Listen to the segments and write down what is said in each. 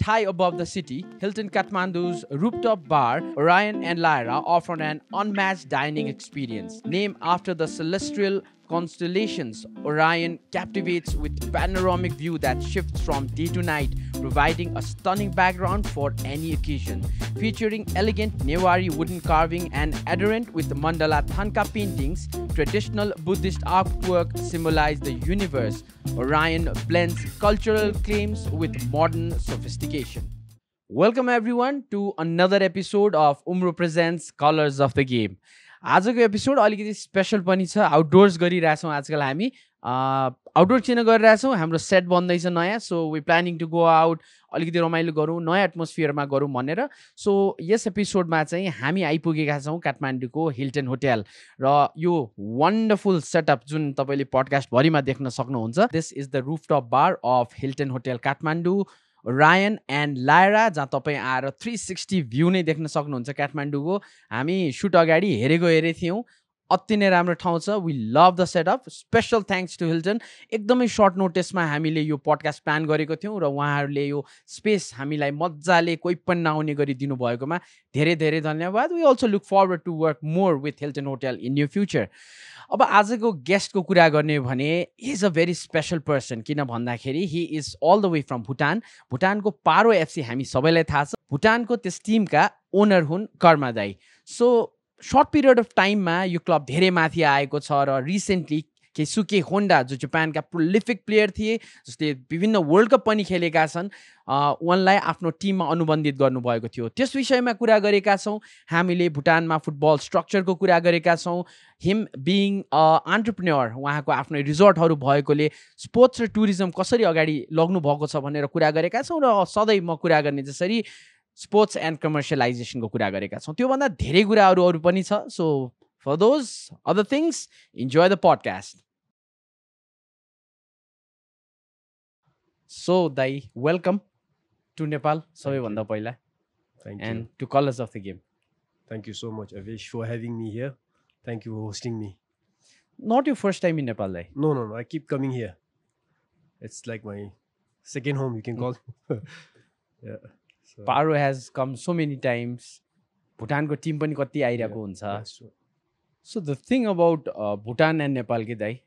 Perched high above the city, Hilton Kathmandu's rooftop bar, Orion and Lyra, offer an unmatched dining experience. Named after the celestial constellations, Orion captivates with panoramic view that shifts from day to night, providing a stunning background for any occasion. Featuring elegant Newari wooden carving and adherent with mandala thanka paintings, traditional Buddhist artwork symbolize the universe. Orion blends cultural claims with modern sophistication. Welcome everyone to another episode of Umbro Presents Colors of the Game. आजको episode अलिकति special पनि छ. Outdoors गरिरहेछौँ आजकल हामी. Outdoor किन गरिरहेछौँ? हाम्रो सेट बन्दैछ नयाँ. So we planning to go out, अलिकति रमाइलो गरौँ, नयाँ एटमोस्फियरमा गरौँ भनेर. सो यस एपिसोडमा चाहिँ हामी आइपुगेका छौँ काठमाडौँको हिल्टन होटेल र यो वन्डरफुल सेटअप जुन तपाईँले पडकास्टभरिमा देख्न सक्नुहुन्छ. This is the rooftop bar of Hilton hotel Kathmandu, Ryan end Lyra, जहाँ तपाईँ आएर 360 भ्यू नै देख्न सक्नुहुन्छ काठमाडौँको. हामी सुट अगाडि हेरेको थियौँ. अति नै राम्रो ठाउँ छ. We love the setup. Special thanks to Hilton. एकदमै सर्ट नोटिसमा हामीले यो पडकास्ट प्लान गरेको थियौँ र उहाँहरूले यो स्पेस हामीलाई मजाले कोही पनि नआउने गरी दिनुभएकोमा धेरै धेरै धन्यवाद. We also look forward to work more with Hilton hotel in new future. अब आजको गेस्टको कुरा गर्ने भने is a very special person. किन भन्दाखेरि he is all the way from Bhutan. भुटानको पारो एफसी हामी सबैलाई थाहा छ. भुटानको त्यस टिमका ओनर हुन् कर्मा दाई. सो सर्ट पिरियड अफ टाइममा यो क्लब धेरै माथि आएको छ र रिसेन्टली केसुके होन्डा जो जापानका प्रोलिफिक प्लेयर थिए, जसले विभिन्न वर्ल्ड कप पनि खेलेका छन्, उनलाई आफ्नो टिममा अनुबन्धित गर्नुभएको थियो. त्यस विषयमा कुरा गरेका छौँ. हामीले भुटानमा फुटबल स्ट्रक्चरको कुरा गरेका छौँ. हिम बिङ एन्टरप्रेन्योर, उहाँको आफ्नो रिजोर्टहरू भएकोले स्पोर्ट्स र टुरिज्म कसरी अगाडि लग्नु भएको छ भनेर कुरा गरेका छौँ. र सधैँ म कुरा गर्ने जसरी स्पोर्ट्स एन्ड कमर्सियलाइजेसनको कुरा गरेका छौँ. त्योभन्दा धेरै कुराहरू अरू पनि छ. सो for those other things, enjoy the podcast. So, Dai, welcome to Nepal. Sabhaibhanda पहिला. Thank you. And to Colors of the Game. Thank you so much, Avish, for having me here. Thank you for hosting me. Not your first time in Nepal, Dai. No. I keep coming here. It's like my second home, you can call. Yeah. So, Paro has come so many times. Bhutanko team पनि कति आइरहेको हुन्छ. that's true. So the thing about Bhutan and Nepal के दाइ,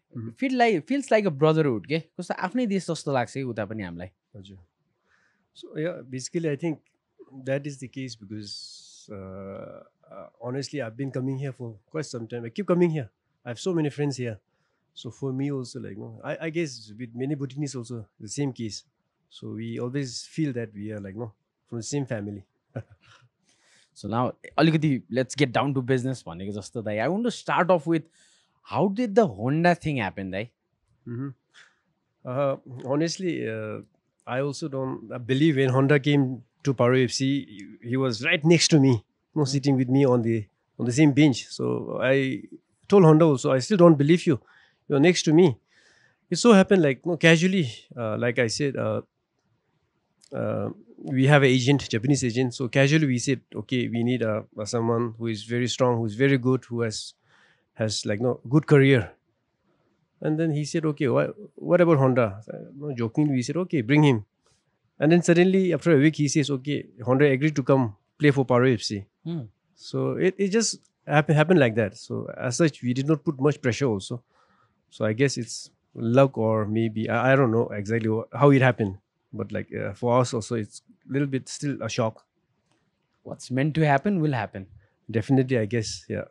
feels like a brotherhood के. कस्तो आफ्नै देश जस्तो लाग्छ कि उता पनि हामीलाई. Ajay. So yeah, basically I think that is the case because honestly I've been coming here for quite some time. I keep coming here. I have so many friends here. So for me also, like, no, I guess with many Bhutanese also the same case. So we always feel that we are like, no, from the same family. So now, alikati, let's get down to business. भनेको जस्तो दाइ, I want to start off with how did the Honda thing happen, Dai? Honestly, I also don't believe when Honda came to Paro FC, he was right next to me, sitting with me on the same bench. So I told Honda also, I still don't believe you. You're next to me. It so happened like casually, like I said, we have an agent, Japanese agent. So casually we said, okay, we need someone who is very strong, who is very good, who has like good career. And then he said, okay, what about Honda? Jokingly we said, okay, bring him. And then suddenly after a week he says, okay, Honda agreed to come play for Paro FC. So it just happened like that. So as such, we did not put much pressure also. So I guess it's luck or maybe I don't know exactly how it happened. But like for us also, it's a little bit still a shock. What's meant to happen will happen. Definitely, I guess. Yeah.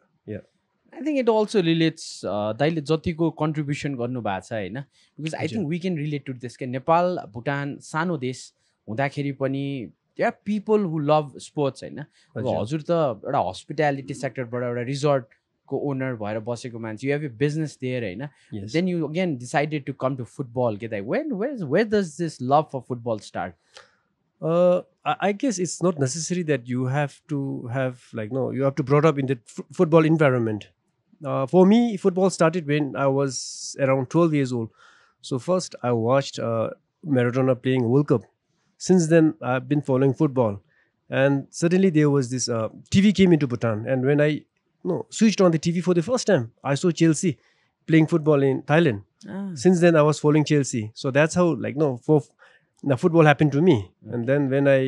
I think it also relates दाइले जतिको contribution गर्नुभएको छ हैन, because I think we can relate to this. Nepal Bhutan सानो देश हुँदाखेरि पनि there are people who love sports हैन. अब हजुर त एउटा हस्पिटालिटी सेक्टरबाट एउटा रिजोर्टको ओनर भएर बसेको मान्छे, you have a business there Hahn. Then you again decided to come to football के दाइ. Where does this love for football start? I guess it's not necessary that you have to have you have to brought up in the football environment. For me, football started when I was around 12 years old. So first I watched Maradona playing World Cup. Since then, I've been following football. And suddenly there was this TV came into Bhutan. And when I switched on the TV for the first time, I saw Chelsea playing football in Thailand. Since then, I was following Chelsea. So that's how, for Now football happened to me, and then when I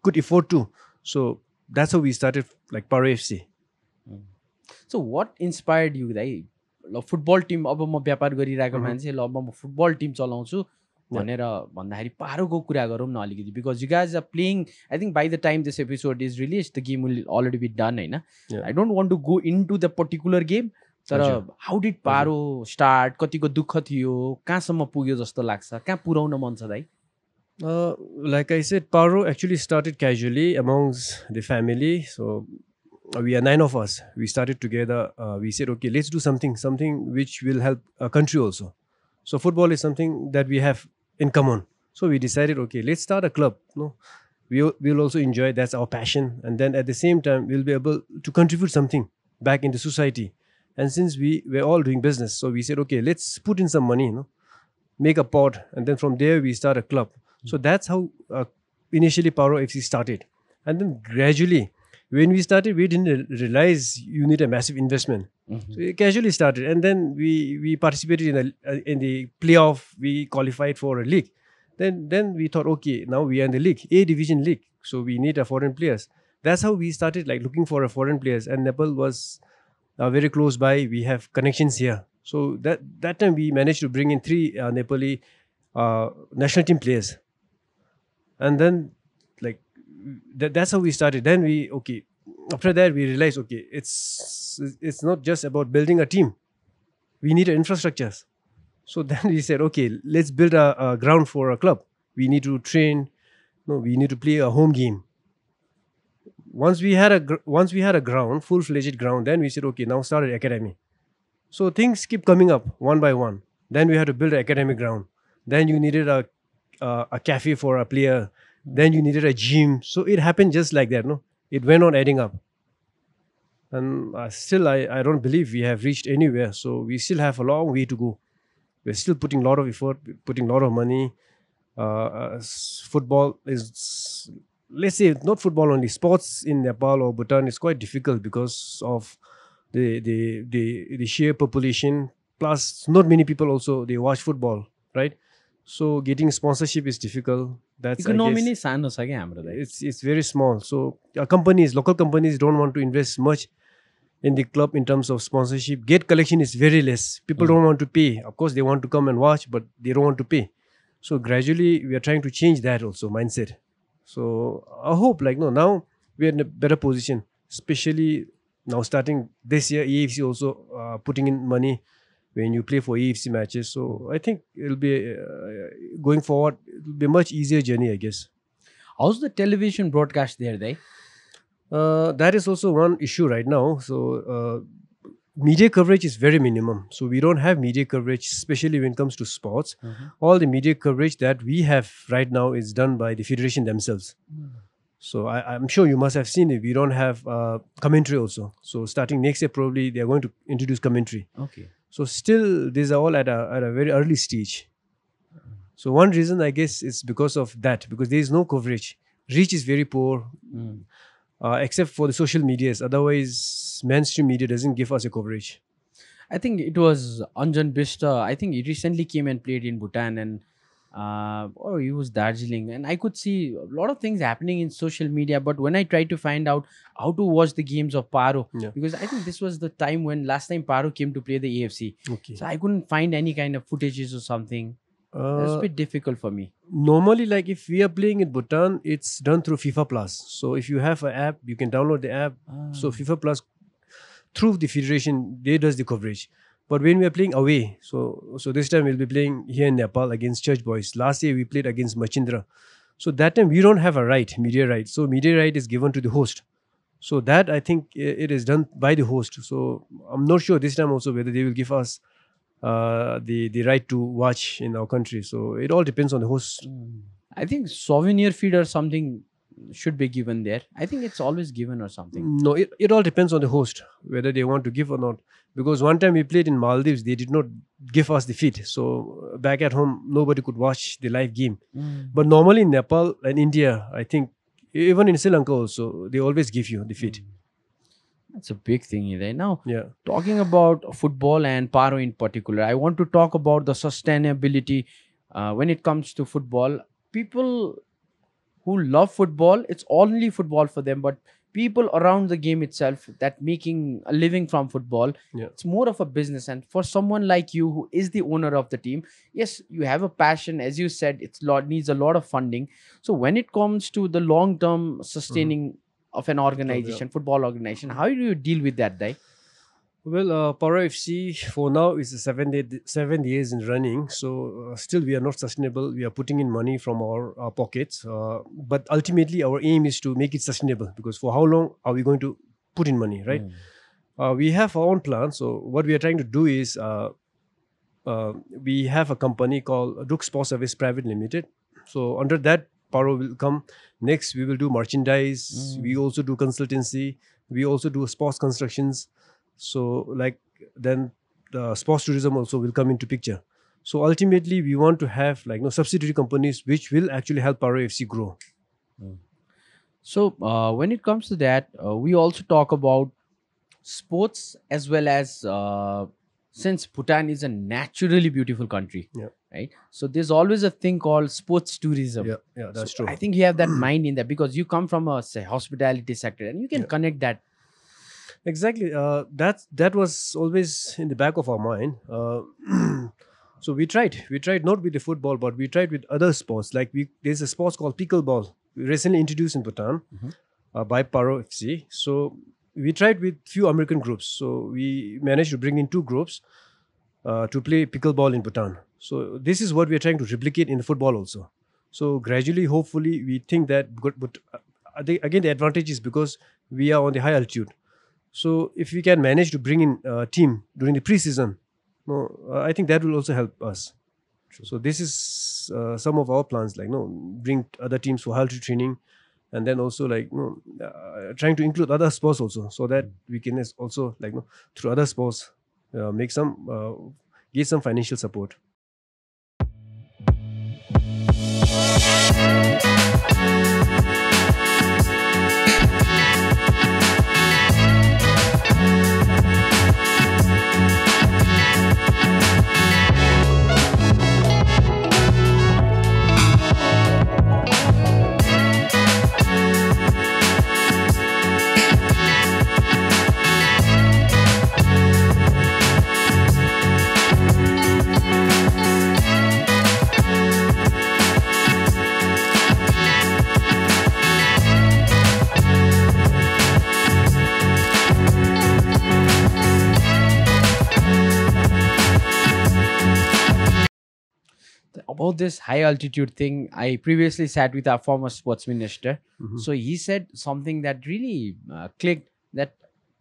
could afford to, so that's how we started like Paro FC. So what inspired you दाइ ल football team अब म व्यापार गरिरहेको मान्छे ल अब म football team चलाउँछु भनेर भन्दाखेरि पारोको कुरा गरौँ न अलिकति because you guys are playing I think by the time this episode is release the game will already be done होइन I don't want to go in to the particular game तर how did पारो start कतिको दुःख थियो कहाँसम्म पुग्यो जस्तो लाग्छ कहाँ पुर्याउन मन छ दाइ Like I said, Paro actually started casually amongst the family. So we are 9 of us. We started together. We said, okay, let's do something which will help our country also. So football is something that we have in common. So we decided, okay, let's start a club. No, we'll also enjoy. That's our passion. And then at the same time, we'll be able to contribute something back into society. And since we're all doing business, so we said, okay, let's put in some money, make a pot, and then from there we start a club. So that's how initially Paro FC started. And then gradually, when we started, we didn't realize you need a massive investment. So we casually started. And then we participated in the playoff. We qualified for a league. Then we thought, okay, now we are in the league, A division league. So we need a foreign players. That's how we started like looking for a foreign players. And Nepal was very close by. We have connections here. So that time we managed to bring in 3 Nepali national team players. And then like that's how we started. Then after that we realized, okay, it's not just about building a team. We need infrastructures. So then we said, okay, let's build a ground for a club. We need to train. No, we need to play a home game. Once we had a ground, full-fledged ground, then we said, okay, now start an academy. So things keep coming up one by one. Then we had to build an academic ground. Then you needed a cafe for a player. Then you needed a gym. So it happened just like that. No, it went on adding up. And still, I don't believe we have reached anywhere. So we still have a long way to go. We're still putting a lot of effort, putting a lot of money. Football is, let's say, not football only. Sports in Nepal or Bhutan is quite difficult because of the sheer population. Plus, not many people also they watch football, right? So getting sponsorship is difficult. That's economy नै सानो छ क्या हाम्रो दाइ it's very small. So local companies don't want to invest much in the club in terms of sponsorship. Gate collection is very less. People don't want to pay. Of course, they want to come and watch, but they don't want to pay. So gradually, we are trying to change that also mindset. So I hope now we are in a better position, especially now starting this year. EFC also putting in money when you play for EFC matches. So I think it'll be going forward. It'll be a much easier journey, I guess. How's the television broadcast there, Dai That is also one issue right now. So media coverage is very minimum. So we don't have media coverage, especially when it comes to sports. All the media coverage that we have right now is done by the federation themselves. So I'm sure you must have seen it. We don't have commentary also. So starting next year, probably they are going to introduce commentary. Okay. So still, these are all at a very early stage. So one reason, I guess, is because of that, because there is no coverage. Reach is very poor, except for the social medias. Otherwise, mainstream media doesn't give us a coverage. I think it was Anjan Bista. I think he recently came and played in Bhutan and he was Darjeeling. And I could see a lot of things happening in social media. But when I tried to find out how to watch the games of Paro, because I think this was the time when last time Paro came to play the AFC. Okay. So I couldn't find any kind of footages or something. It's a bit difficult for me. Normally, like if we are playing in Bhutan, it's done through FIFA Plus. So if you have an app, you can download the app. So FIFA Plus, through the federation, they does the coverage. But when we are playing away, so this time we'll be playing here in Nepal against Church Boys. Last year we played against Machindra. So that time we don't have a media right. So media right is given to the host. So that I think it is done by the host. So I'm not sure this time also whether they will give us the right to watch in our country. So it all depends on the host. I think souvenir feed or something should be given there. I think it's always given or something. No, it all depends on the host whether they want to give or not. Because one time we played in Maldives, they did not give us the feed. So back at home, nobody could watch the live game. But normally in Nepal and India, I think even in Sri Lanka also, they always give you the feed. That's a big thing right now. Yeah. Talking about football and Paro in particular, I want to talk about the sustainability when it comes to football, people who love football, it's only football for them, but people around the game itself that making a living from football, Yeah. it's more of a business. And for someone like you who is the owner of the team, yes, you have a passion, as you said, it's lot needs a lot of funding. So when it comes to the long term sustaining of an organization, football organization, how do you deal with that, Dai? Well, Paro FC for now is 7 years in running. So still we are not sustainable. We are putting in money from our pockets. But ultimately our aim is to make it sustainable, because for how long are we going to put in money, right? We have our own plan. So what we are trying to do is we have a company called Duk Sports Service Private Limited. So under that, Paro will come. Next, we will do merchandise. We also do consultancy. We also do sports constructions. So like then the sports tourism also will come into picture. So ultimately, we want to have like subsidiary companies which will actually help Paro FC grow. So when it comes to that, we also talk about sports as well as since Bhutan is a naturally beautiful country, Yeah. right? So there's always a thing called sports tourism. Yeah, that's So true. I think you have that mind in that because you come from a say hospitality sector and you can connect that. Exactly. That was always in the back of our mind. So we tried. We tried not with the football, but we tried with other sports. Like there's a sport called pickleball. We recently introduced in Bhutan by Paro FC. So we tried with few American groups. So we managed to bring in 2 groups to play pickleball in Bhutan. So this is what we are trying to replicate in the football also. So gradually, hopefully, we think that. But again, the advantage is because we are on the high altitude. So if we can manage to bring in a team during the pre-season, I think that will also help us. So this is some of our plans, like bring other teams for altitude training, and then also like trying to include other sports also, so that we can also like through other sports make some get some financial support. About this high altitude thing, I previously sat with our former sports minister. So he said something that really clicked, that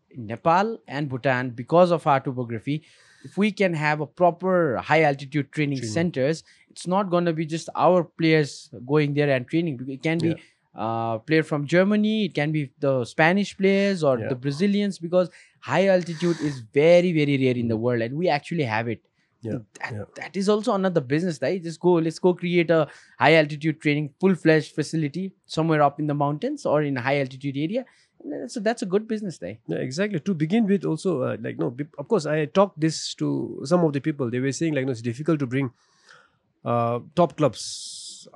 in Nepal and Bhutan, because of our topography, if we can have a proper high altitude training centers, it's not going to be just our players going there and training. It can be player from Germany, it can be the Spanish players or the Brazilians, because high altitude is very, very rare in the world and we actually have it. That is also another business, right? Let's go create a high altitude training full-fledged facility somewhere up in the mountains or in a high altitude area. So that's a good business, right? Yeah, exactly. To begin with, also of course, I talked this to some of the people. They were saying it's difficult to bring top clubs.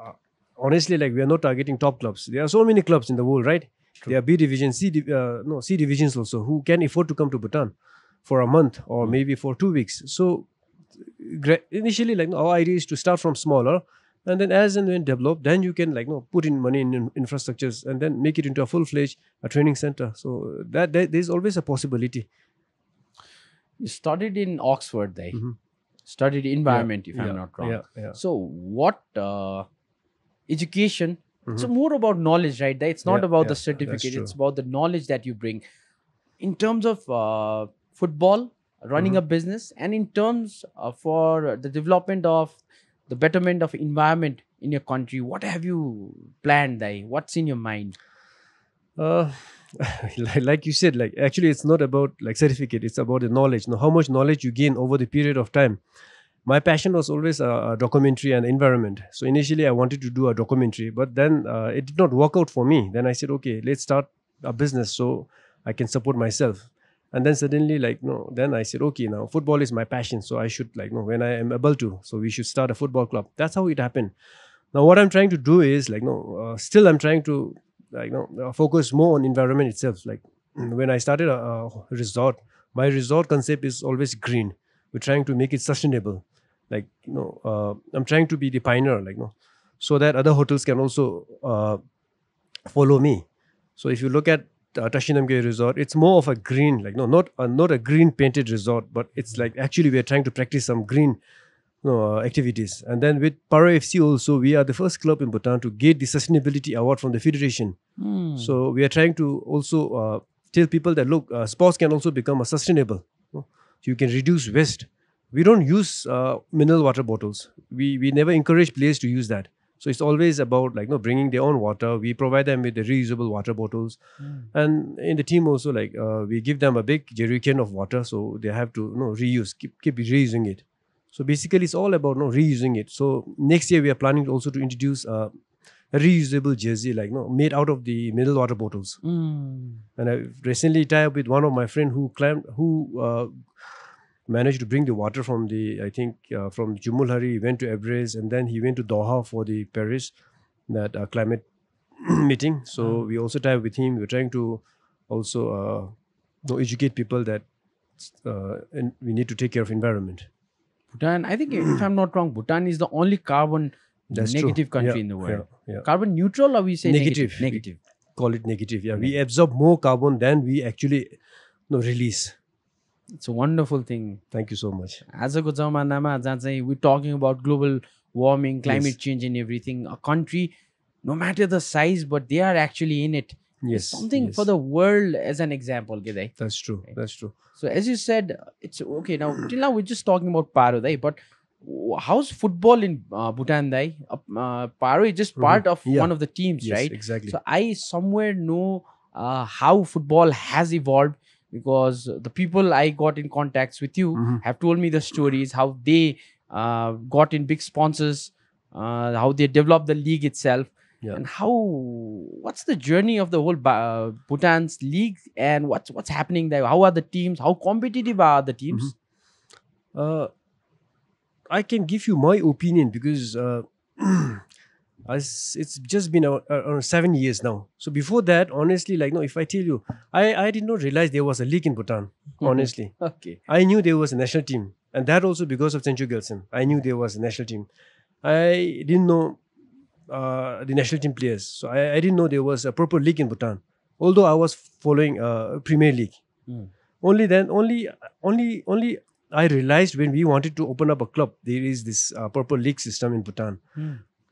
Honestly, we are not targeting top clubs. There are so many clubs in the world, right? True. There are B division, C divisions also, who can afford to come to Bhutan for a month or maybe for 2 weeks. So initially, our idea is to start from smaller, and then as and when develop, then you can put in money in infrastructures and then make it into a full-fledged training center. So that there's always a possibility. You studied in Oxford, there. Studied environment, if I'm not wrong. So what education? It's more about knowledge, right? It's not about the certificate. It's about the knowledge that you bring in terms of football, running a business, and in terms for the development of the betterment of environment in your country. What have you planned, Dai? What's in your mind? Like you said, actually it's not about certificate, it's about the knowledge. How much knowledge you gain over the period of time. My passion was always a documentary and environment. So initially I wanted to do a documentary, but then it did not work out for me. Then I said, okay, let's start a business so I can support myself. And then suddenly, like, no, then I said, okay, now football is my passion. So I should, like, no, when I am able to, so we should start a football club. That's how it happened. Now, what I'm trying to do is, like, no, still I'm trying to, like, no, focus more on environment itself. Like, when I started a resort, my resort concept is always green. We're trying to make it sustainable. Like, I'm trying to be the pioneer, like, no, so that other hotels can also follow me. So if you look at Tashinamge Resort, it's more of a green, like, no, not a green painted resort, but it's like actually we are trying to practice some green activities. And then with Paro FC also, we are the first club in Bhutan to get the sustainability award from the federation. So we are trying to also tell people that, look, sports can also become a sustainable. You can reduce waste. We don't use mineral water bottles. We never encourage players to use that. So it's always about, like, no, bringing their own water. We provide them with the reusable water bottles, and in the team also, like, we give them a big jerry can of water, so they have to reuse, keep reusing it. So basically, it's all about reusing it. So next year we are planning also to introduce a reusable jersey, like, made out of the mineral water bottles. And I recently tied up with one of my friend who managed to bring the water from from Jumulhari. He went to Everest, and then he went to Doha for the Paris that climate meeting. So we also tied up with him. We're trying to also educate people that and we need to take care of environment. Bhutan, I think if I'm not wrong, Bhutan is the only carbon That's negative true. country Yeah, in the world. yeah. Carbon neutral, or we say Negative. Negative. Call it negative. Yeah, we absorb more carbon than we actually release. It's a wonderful thing. Thank you so much. आजको जमानामा जहाँ चाहिँ we're talking about global warming, climate Yes. change and everything, a country, no matter the size, but they are actually in it. Yes. Something yes. for the world as an example, Gidai. That's true. Right. That's true. So as you said, it's okay. Now, till now, we're just talking about Paro, Dai, but how's football in Bhutan, Dai? Paro is just part of Yeah. one of the teams, Yes, right? exactly. So I somewhere know how football has evolved, because the people I got in contacts with you have told me the stories, how they got in big sponsors, how they developed the league itself. Yeah. And what's the journey of the whole Bhutan's league, and what's happening there? How are the teams? How competitive are the teams? I can give you my opinion because it's just been around 7 years now. So before that, honestly, like, no, if I tell you, I did not realize there was a league in Bhutan. Honestly, Okay. I knew there was a national team, and that also because of Chencho Gyaltsen. I knew there was a national team. I didn't know the national team players, so I didn't know there was a proper league in Bhutan. Although I was following Premier League, only I realized when we wanted to open up a club, there is this proper league system in Bhutan.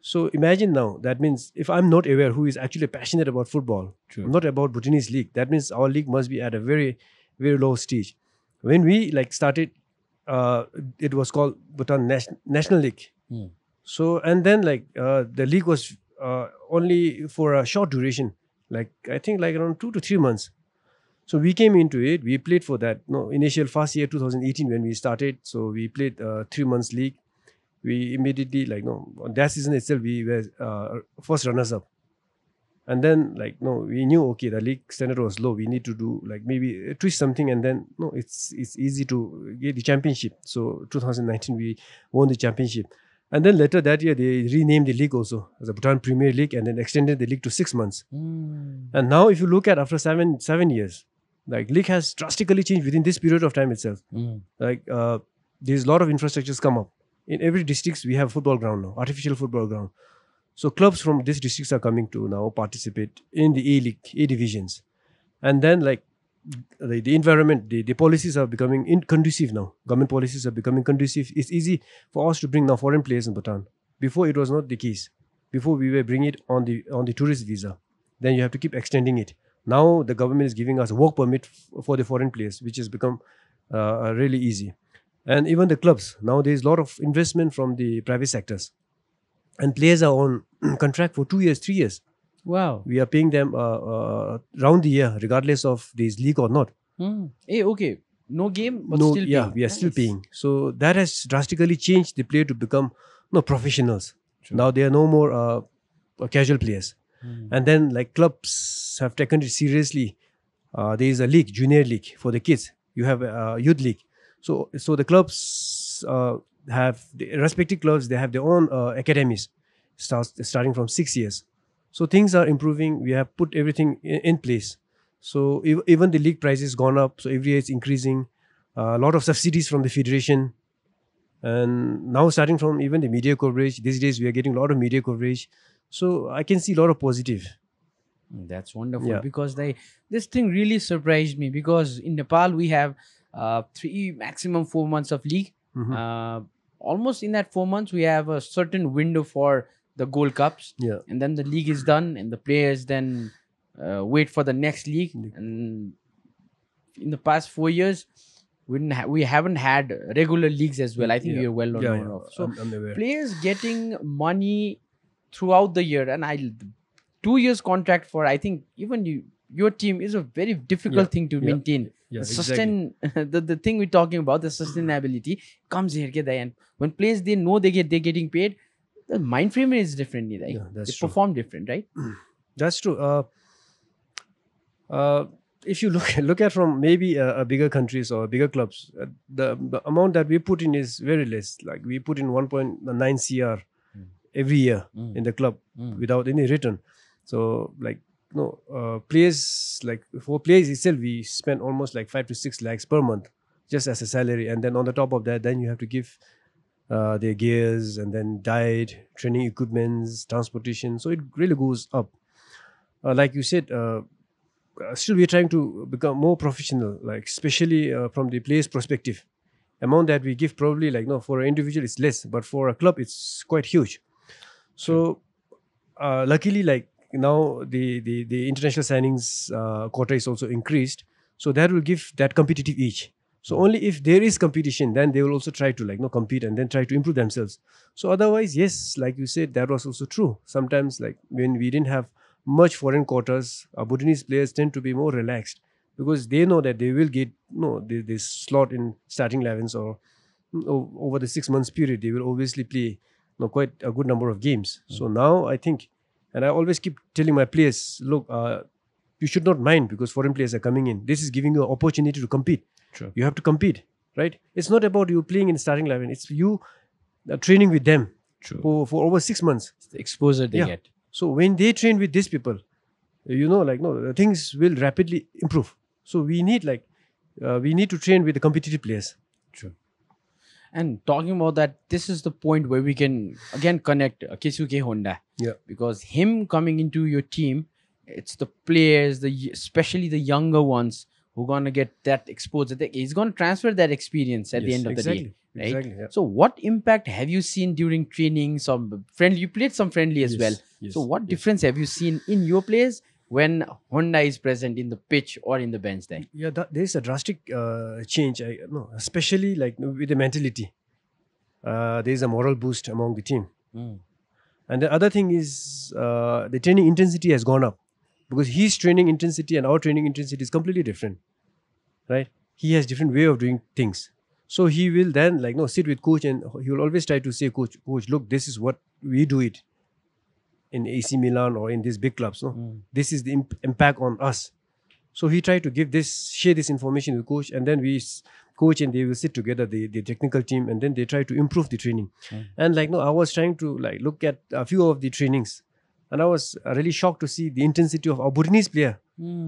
So imagine now, that means if I'm not aware who is actually passionate about football, True. not about Bhutanese league, that means our league must be at a very, very low stage. When we started, it was called Bhutan National League. So, and then the league was only for a short duration, I think around 2 to 3 months. So we came into it, we played for that initial first year 2018 when we started. So we played 3 months league. We immediately on that season itself we were first runners up. And then we knew, okay, the league standard was low, we need to do maybe twist something, and then it's easy to get the championship. So 2019 we won the championship. And then later that year, they renamed the league also as the Bhutan Premier League, and then extended the league to 6 months. And now, if you look at after seven years, league has drastically changed within this period of time itself. There's a lot of infrastructures come up. In every district, we have football ground now, artificial football ground. So clubs from these districts are coming to now participate in the A League, A divisions. And then the environment, the policies are becoming conducive now. Government policies are becoming conducive. It's easy for us to bring now foreign players in Bhutan. Before it was not the case. Before we were bringing it on the tourist visa. Then you have to keep extending it. Now the government is giving us a work permit for the foreign players, which has become really easy. And even the clubs, now there is a lot of investment from the private sectors. And players are on contract for 2 years, 3 years. Wow. We are paying them round the year, regardless of this league or not. Hey, okay. No game, but No, still yeah, paying. we are still Nice. paying. So that has drastically changed the player to become professionals. True. Now they are no more casual players. And then clubs have taken it seriously. there is a league, junior league for the kids. You have a youth league. So the clubs have the respective clubs. They have their own academies, starting from 6 years. So things are improving. We have put everything in place. So even the league price has gone up. So every year it's increasing. A lot of subsidies from the federation, and now starting from even the media coverage. These days we are getting a lot of media coverage. So I can see a lot of positive. That's wonderful, Yeah. because this thing really surprised me, because in Nepal we have 3 maximum 4 months of league. Mhm. Almost in that 4 months we have a certain window for the Gold Cups, Yeah. and then the league is done, and the players then wait for the next league. And in the past 4 years we haven't had regular leagues as well. I think Yeah. you're well Yeah, known yeah. of. So I'm aware. players getting money throughout the year, and 2 years contract for, I think, even your team is a very difficult Yeah, thing to yeah, maintain. yeah, The sustain the thing we're talking about, the sustainability comes here. And when players, they know they're getting paid, the mind frame is different. Right? Yeah, that's They true. perform different, right? That's true. If you look at from maybe a bigger countries or bigger clubs, the amount that we put in is very less. Like we put in 1.9 cr every year in the club without any return. So like players, like for players itself, we spend almost like 5 to 6 lakhs per month just as a salary, and then on the top of that, then you have to give their gears, and then diet, training equipments, transportation. So it really goes up. Like you said, still we're trying to become more professional, like especially from the player's perspective. Amount that we give probably, like for an individual it's less, but for a club it's quite huge. So luckily, like now the international signings quota is also increased, so that will give that competitive edge. So only if there is competition, then they will also try to compete and then try to improve themselves. So otherwise, yes, like you said, that was also true. Sometimes, like when we didn't have much foreign quotas, Bhutanese players tend to be more relaxed because they know that they will get this slot in starting 11s, or over the 6 months period they will obviously play quite a good number of games. So now I think, and I always keep telling my players, look, you should not mind because foreign players are coming in. This is giving you an opportunity to compete. True. You have to compete, right? It's not about you playing in starting 11. It's you training with them for over 6 months. It's the exposure they Yeah. get. So when they train with these people, things will rapidly improve. So we need to train with the competitive players. True. And talking about that, this is the point where we can again connect Keisuke Honda. Yeah. Because him coming into your team, it's the players, especially the younger ones, who are gonna get that exposure. He's gonna transfer that experience at the Yes, end of the day. Right? Exactly. Yeah. So what impact have you seen during training? Some friendly, you played some friendly as Yes, well. yes, So what yes. difference have you seen in your players when Honda is present in the pitch or in the bench there? Yeah, there is a drastic change. Especially like with the mentality. There is a moral boost among the team. And the other thing is the training intensity has gone up because his training intensity and our training intensity is completely different, right? He has different way of doing things. So he will then sit with coach, and he will always try to say, coach, look, this is what we do it in AC Milan or in these big clubs. This is the impact on us. So he tried to share this information with coach, and then coach and they will sit together, the technical team, and then they try to improve the training. And I was trying to look at a few of the trainings, and I was really shocked to see the intensity of our Bhutanese player.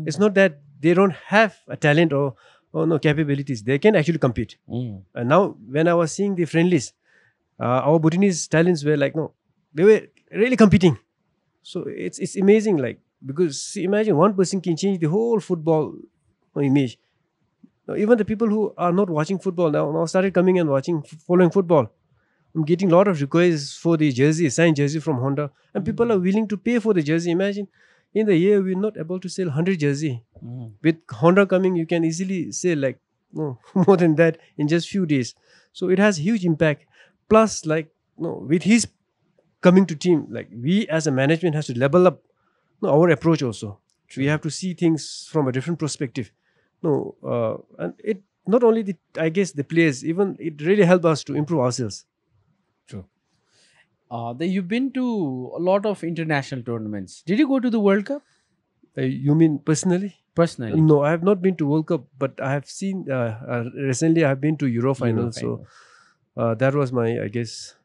It's not that they don't have a talent or no capabilities; they can actually compete. And now when I was seeing the friendlies, our Bhutanese talents were they were really competing. So it's amazing, because see, imagine one person can change the whole football image. Now, even the people who are not watching football now started coming and following football. I'm getting a lot of requests for the jersey, signed jersey from Honda, and people are willing to pay for the jersey. Imagine, in the year we're not able to sell 100 jersey. With Honda coming, you can easily sell more than that in just few days. So it has huge impact. Plus, with his coming to team, we as a management has to level up our approach also. We have to see things from a different perspective. And it not only the players, even it really helped us to improve ourselves. True. You've been to a lot of international tournaments. Did you go to the World Cup? You mean personally? personally? No, I have not been to World Cup, but I have seen recently. I have been to Euro final, so that was my, I guess,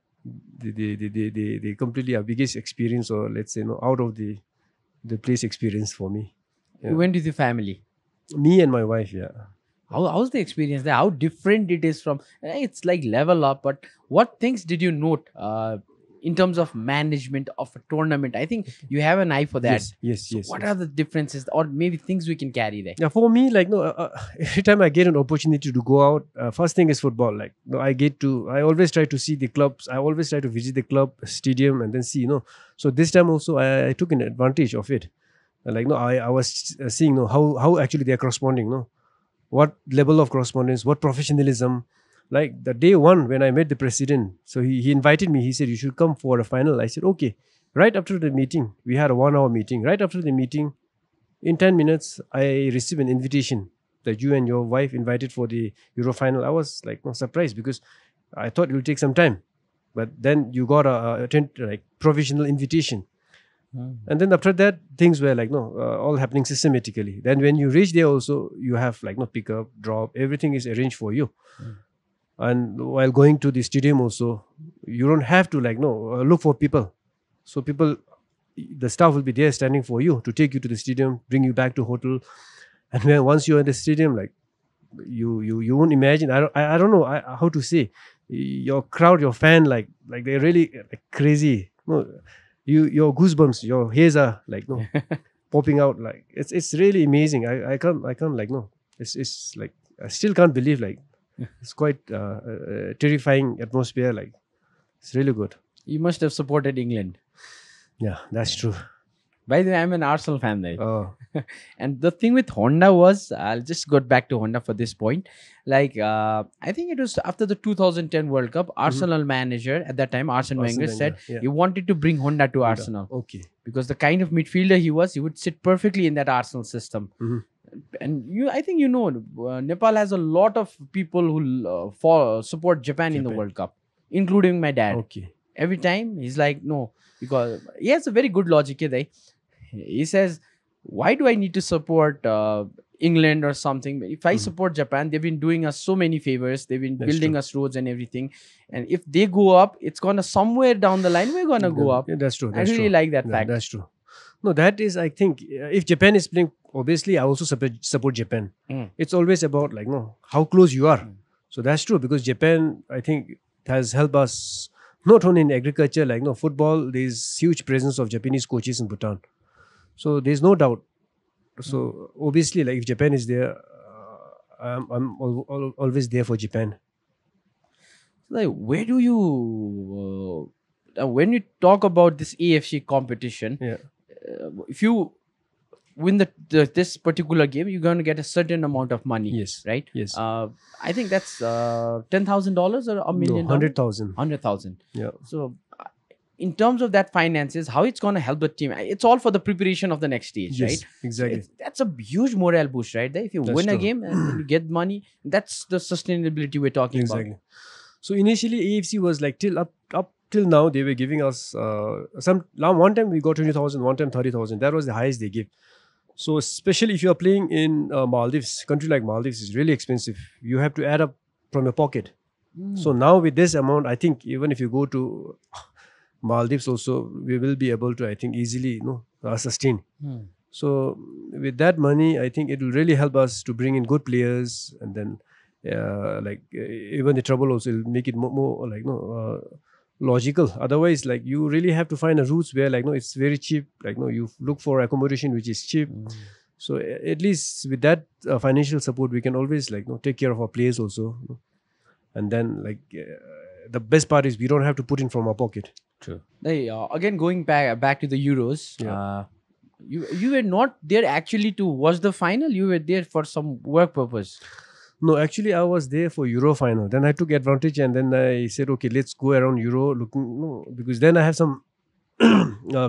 the completely biggest experience, or let's say, no, out of the place experience for me. You went with your family. Me and my wife, yeah. How's the experience there? How different it is from? It's like level up. But what things did you note in terms of management of a tournament? I think you have an eye for that. Yes. What are the differences, or maybe things we can carry there? Yeah, for me, like, no, every time I get an opportunity to go out, first thing is football. Like, no, I always try to see the clubs. I always try to visit the club stadium and then see, So this time also, I took an advantage of it. Like, no, I was seeing, how actually they are corresponding, what level of correspondence, what professionalism. Like the day one when I met the president, so he invited me. He said, you should come for a final. I said, okay. Right after the meeting, we had a 1 hour meeting. Right after the meeting, in 10 minutes, I received an invitation that you and your wife invited for the Euro final. I was like, surprised, because I thought it would take some time. But then you got a professional invitation. And then after that, things were like, all happening systematically. Then when you reach there also, you have like, pick up, drop, everything is arranged for you. And while going to the stadium also, you don't have to look for people. So the staff will be there standing for you to take you to the stadium, bring you back to hotel. And when once you're in the stadium, like you won't imagine. I don't know how to say. Your crowd, your fan, like they're really crazy. Your goosebumps, your hairs are popping out. Like it's really amazing. I can't It's like I still can't believe, it's quite terrifying atmosphere. Like it's really good. You must have supported England. Yeah, that's true. By the way, I'm an Arsenal fan there. Oh. And the thing with Honda was, I'll just go back to Honda for this point. I think it was after the 2010 World Cup, Arsenal manager at that time, Arsene Wenger, said he wanted to bring Honda to Arsenal. Okay. Because the kind of midfielder he was, he would sit perfectly in that Arsenal system. And I think Nepal has a lot of people who support Japan in the World Cup, including my dad. Okay. Every time he's like, no, because he has a very good logic here. He says, why do I need to support England or something? If I support Japan, they've been doing us so many favors. They've been building us roads and everything. And if they go up, it's going to somewhere down the line, we're going to go up. Yeah, that's true. I really like that fact. That's true. No, that is, I think, if Japan is playing, obviously, I also support Japan. It's always about, how close you are. So that's true, because Japan, I think, has helped us, not only in agriculture, football, there's huge presence of Japanese coaches in Bhutan. So there's no doubt. So obviously, if Japan is there, I'm always there for Japan. Where do you, when you talk about this AFC competition, if you win this particular game, you're going to get a certain amount of money. Yes. Right? Yes. I think that's $10,000 or $1 million? 100,000. 100,000. Yeah. So in terms of that finances, how it's going to help the team? It's all for the preparation of the next stage, Yes, right? exactly. So that's a huge morale boost, right? If you win a game and you get money, that's the sustainability we're talking about. So initially, AFC was up till now, they were giving us one time we got 20,000, one time 30,000. That was the highest they give. So especially if you are playing in Maldives, country like Maldives is really expensive. You have to add up from your pocket. So now with this amount, I think even if you go to Maldives also, we will be able to, I think, easily sustain. So with that money, I think it will really help us to bring in good players, and then even the trouble also will make it more logical. Otherwise, you really have to find a routes where it's very cheap. You look for accommodation which is cheap. So at least with that financial support, we can always take care of our players also. And then the best part is we don't have to put in from our pocket. True. Again, going back to the Euros, you were not there actually to watch the final. You were there for some work purpose. No, actually, I was there for Euro final. Then I took advantage, and then I said, okay, let's go around Euro looking. Because then I have some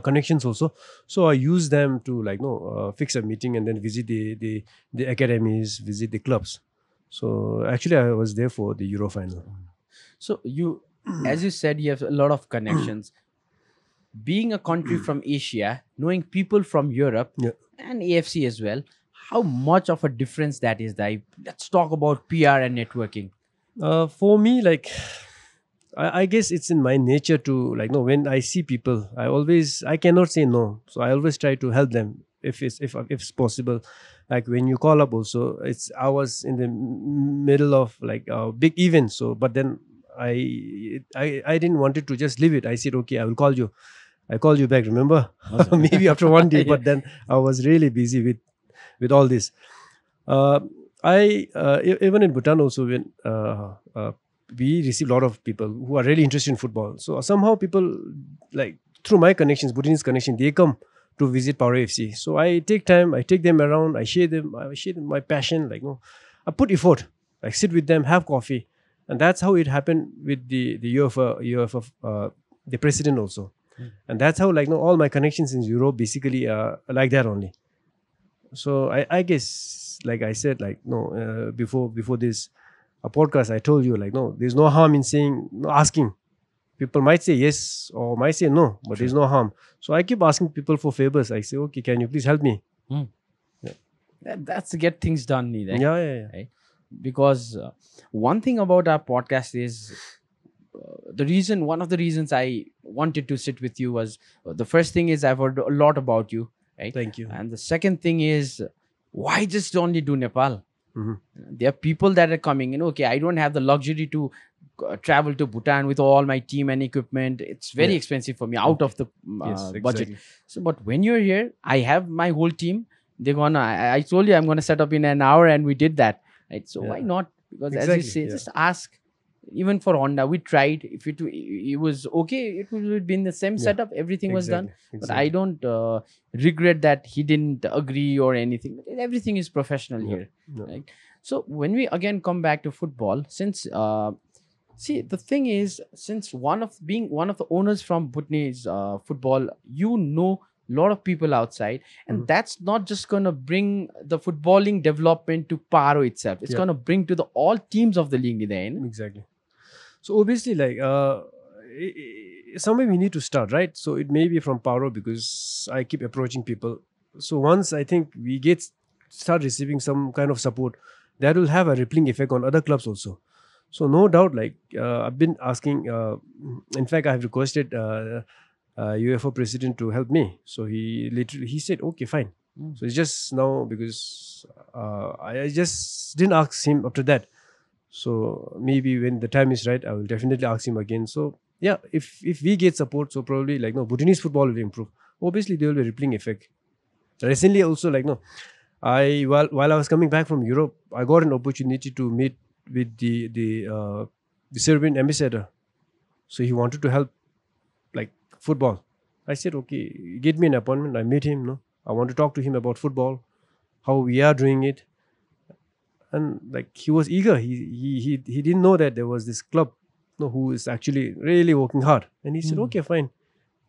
connections also. So I use them to fix a meeting and then visit the academies, visit the clubs. So actually, I was there for the Euro final. So you, as you said, you have a lot of connections. Being a country from Asia, knowing people from Europe and AFC as well, how much of a difference that is. Let's talk about PR and networking. For me, like I guess it's in my nature to like no. When I see people, I cannot say no. So I always try to help them if it's possible. Like when you call up, also I was in the middle of like a big event. So but then I didn't want it to just leave it. I said okay, I will call you. I called you back. Remember, Awesome. maybe after one day, Yeah. but then I was really busy with all this. Uh, even in Bhutan also when we receive a lot of people who are really interested in football. So somehow people like through my connections, Bhutanese connection, they come to visit Paro FC. So I take time, I take them around, I share them my passion. Like no, I put effort. I sit with them, have coffee, and that's how it happened with the UFA the president also. And that's how like no all my connections in Europe basically are like that only. So I guess like I said like no before this a podcast I told you like no there's no harm in saying no, asking people might say yes or might say no but there's no harm, so I keep asking people for favors. I say okay, can you please help me? Hmm. Yeah. That's to get things done, right? Yeah. Right? Because one thing about our podcast is one of the reasons I wanted to sit with you was the first thing is I've heard a lot about you, right? Thank you. And the second thing is why just only do Nepal? Mhm. There are people that are coming in. Okay, I don't have the luxury to travel to Bhutan with all my team and equipment. It's very Yeah. expensive for me out of the Yes, budget. exactly. So, but when you're here, I have my whole team. They're gonna. I told you I'm gonna set up in an hour, and we did that. Right. So why Yeah. not? Because as you Exactly, say, yeah. just ask. Even for Honda, we tried. If it was okay, it would have been the same Yeah, setup. Everything was done. Exactly. But I don't regret that he didn't agree or anything. Everything is professional Yeah. here, Yeah. right? So when we again come back to football, since see the thing is, since being one of the owners from Bhutanese football, you know a lot of people outside, and Mhm. that's not just gonna bring the footballing development to Paro itself. It's Yeah. gonna bring to the all teams of the league then. Exactly. So obviously, like somewhere we need to start, right? So it may be from Paro because I keep approaching people. So once I think we start receiving some kind of support, that will have a rippling effect on other clubs also. So no doubt, like I've been asking. In fact, I have requested UFO president to help me. So he said, okay, fine. Mm. So it's just now because I just didn't ask him after that. So maybe when the time is right, I will definitely ask him again. So yeah, if we get support, so probably like no Bhutanese football will improve. Obviously, there will be a rippling effect. Recently, also like no, while I was coming back from Europe, I got an opportunity to meet with the Serbian ambassador. So he wanted to help like football. I said okay, get me an appointment. I met him. No, I want to talk to him about football, how we are doing it, and like he was eager. He didn't know that there was this club, no, who is actually really working hard. And he said, Mm. okay, fine,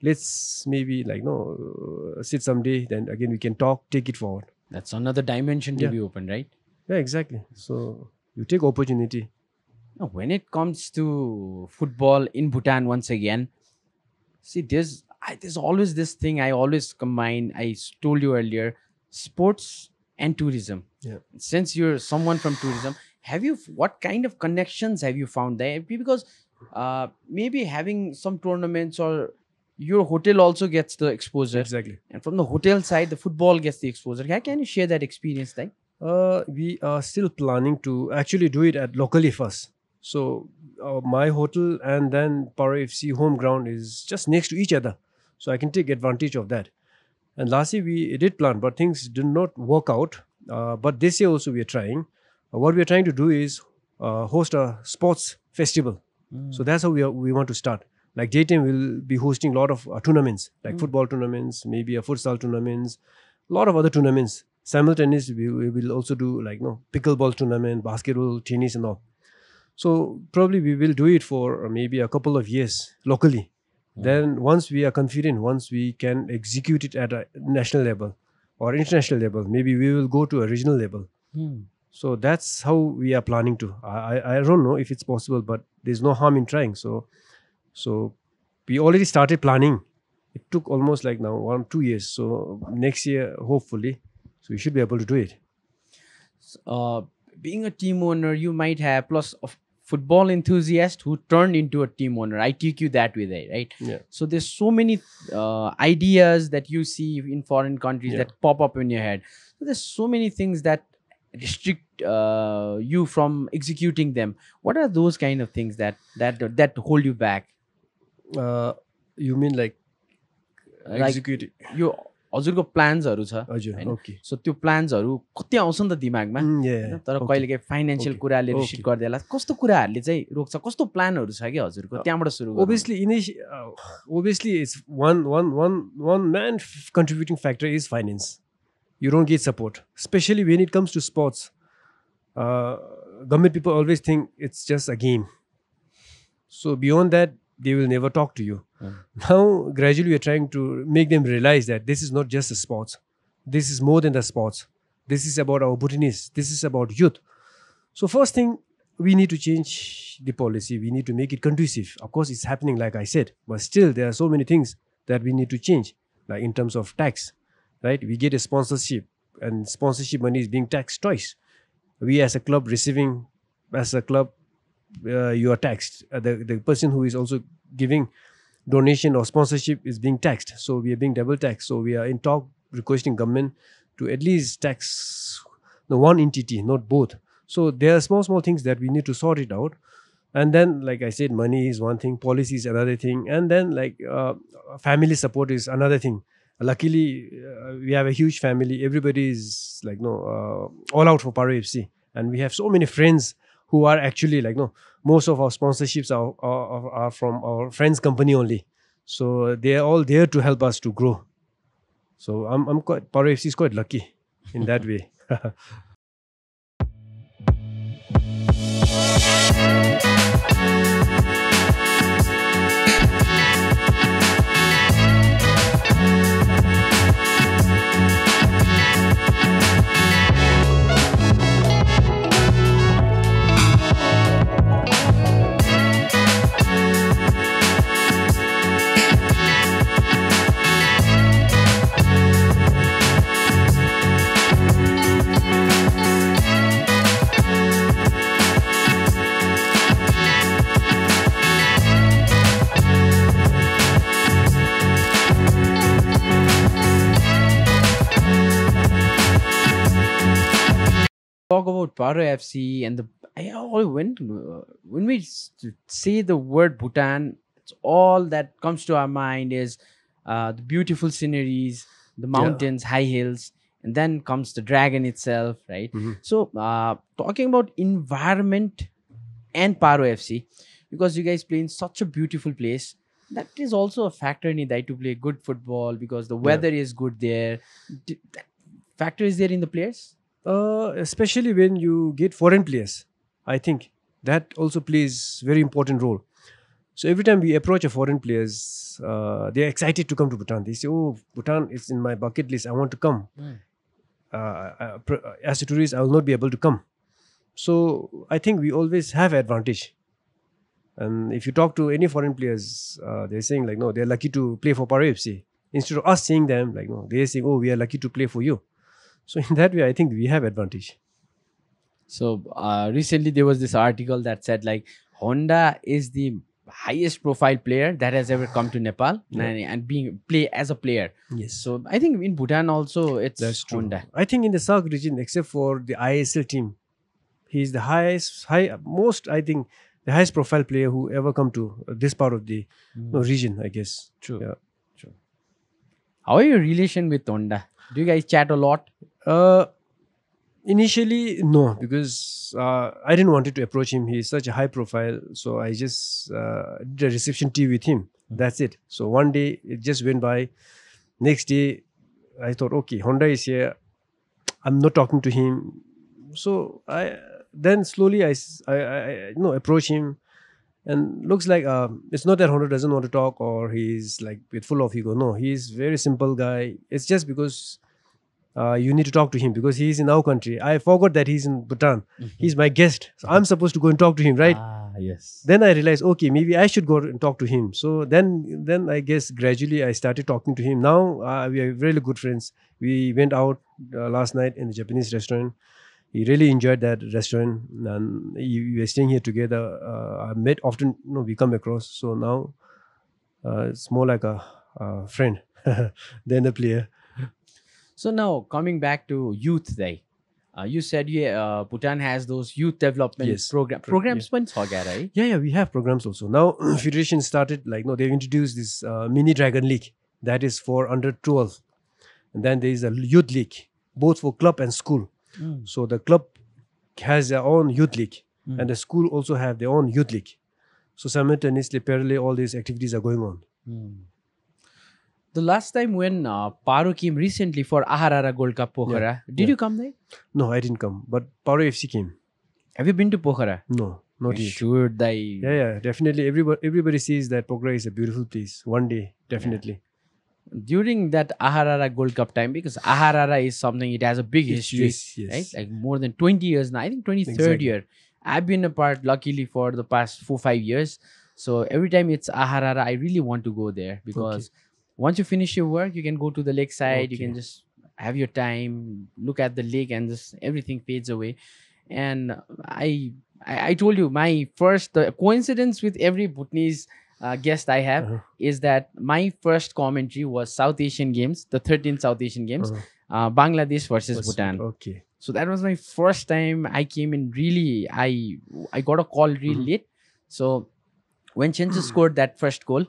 let's maybe like no sit someday. Then again we can talk, take it forward. That's another dimension to Yeah. be open, right? Yeah, exactly. So you take opportunity. Now, when it comes to football in Bhutan, once again, see, there's always this thing I always combine. Told you earlier, sports and tourism. Yeah. Since you're someone from tourism, what kind of connections have you found there? Because maybe having some tournaments or your hotel also gets the exposure, Exactly. and from the hotel side, the football gets the exposure. Can you share that experience, like? We are still planning to actually do it at locally first. So my hotel and then Paro FC home ground is just next to each other, so I can take advantage of that. And last year we did plan, but things did not work out. But this year also we are trying. What we are trying to do is host a sports festival. So that's how we want to start. Like daytime will be hosting a lot of tournaments, like football tournaments, maybe a futsal tournaments, a lot of other tournaments. Simultaneously, we will also do like no pickleball tournament, basketball, tennis, and all. So probably we will do it for maybe a couple of years locally. Then once we are confident, once we can execute it at a national level or international level, maybe we will go to a regional level. Hmm. So that's how we are planning to. I don't know if it's possible, but there's no harm in trying. So we already started planning. It took almost like now 1-2 years. So next year, hopefully, so we should be able to do it. Being a team owner, you might have plus of football enthusiast who turned into a team owner. I took you that way there, right? Yeah. So there's so many ideas that you see in foreign countries Yeah. that pop up in your head. So there's so many things that restrict you from executing them. What are those kind of things that hold you back? You mean like Like executive? यो हजुरको प्लान्सहरू छ हजुर, हैन okay. सो त्यो प्लान्सहरू कति आउँछ नि त दिमागमा Yeah, हैन तर okay. कहिलेकाहीँ फाइनेन्शियल Okay. कुराले रिस्ट्रिक्ट Okay. गर्दैला कस्तो कुराहरूले चाहिँ रोक्छ कस्तो प्लानहरू छ कि हजुरको त्यहाँबाट सुरु गरौँ Obviously, it's one man contributing factor is finance. You don't get support, especially when it comes to sports. Government people always think it's just a game. So beyond that, they will never talk to you. Now, gradually, we are trying to make them realize that this is not just a sports. This is more than the sports. This is about our Bhutanese. This is about youth. So first thing, we need to change the policy. We need to make it conducive. Of course, it's happening, like I said. But still, there are so many things that we need to change. Like in terms of tax, right? We get a sponsorship, and sponsorship money is being taxed twice. We as a club receiving, as a club, you are taxed. The person who is also giving donation or sponsorship is being taxed. So we are being double taxed. So we are in talk requesting government to at least tax the one entity, not both. So there are small things that we need to sort it out. And then, like I said, money is one thing, policy is another thing, and then like family support is another thing. Luckily, we have a huge family. Everybody is like all out for Paro FC, and we have so many friends who are actually like most of our sponsorships are from our friends' company only. So they are all there to help us to grow. So I'm quite Paro FC is quite lucky in that way. Talk about Paro FC and when we say the word Bhutan, it's all that comes to our mind is the beautiful sceneries, the mountains, high hills, and then comes the dragon itself, right? So talking about environment and Paro FC, because you guys play in such a beautiful place, that is also a factor in it to play good football because the weather is good there. That factor is there in the players. Especially when you get foreign players, I think that also plays very important role. So every time we approach a foreign players, they are excited to come to Bhutan. They say, "Oh, Bhutan is in my bucket list. I want to come." As a tourist, I will not be able to come. So I think we always have advantage. And if you talk to any foreign players, they're saying like, no, they're lucky to play for Paro FC. Instead of us saying them like, no, they're saying, oh, we are lucky to play for you. So in that way, I think we have advantage. So recently there was this article that said like Honda is the highest profile player that has ever come to Nepal and being play as a player. Yes. So I think in Bhutan also it's true. Honda. I think in the South region, except for the ISL team, he is the highest profile player who ever come to this part of the region, I guess. True. Yeah. True. How are your relation with Honda? Do you guys chat a lot? Initially, no, because I didn't want to approach him. He's such a high profile. So I just did a reception tea with him. That's it. So one day, it just went by. Next day, I thought, okay, Honda is here. I'm not talking to him. So then slowly I approach him. And looks like it's not that Honda doesn't want to talk or he's like with full of ego. No, he's very simple guy. It's just because you need to talk to him because he's in our country. I forgot that he's in Bhutan. He's my guest. So I'm supposed to go and talk to him, right? Yes. Then I realized, okay, maybe I should go and talk to him. So then I guess gradually I started talking to him. Now we are really good friends. We went out last night in a Japanese restaurant. he really enjoyed that restaurant, and we were staying here together. I met often, we come across. So now it's more like a friend than a player. So now coming back to youth day. You said Bhutan has those youth development Yes. programs पनि छ क्या है? Yeah, we have programs also. Now, Federation started, they've introduced this mini Dragon League that is for under 12. And then there is a youth league, both for club and school. So the club has their own youth league, and the school also have their own youth league. So simultaneously, parallelly, all these activities are going on. The last time when Paro came recently for Aaha Gold Cup Pokhara, did you come there? No, I didn't come, but Paro FC came. Have you been to Pokhara? No, not yet. Should I? Yeah, definitely. Everybody says that Pokhara is a beautiful place. One day, definitely. During that Aaha Gold Cup time, because Aaha is something, it has a big history, Yes. right? Like more than 20 years now. I think 23rd Exactly. year. I've been a part, luckily, for the past 4-5 years. So every time it's Aaha, I really want to go there because once you finish your work, you can go to the lakeside. You can just have your time, look at the lake, and just everything fades away. And I told you, my first coincidence with every Bhutanese guest I have is that my first commentary was South Asian Games, the 13th South Asian Games, Bangladesh versus Bhutan. Okay. So that was my first time I came in. Really, I got a call really late. So when Chencho scored that first goal,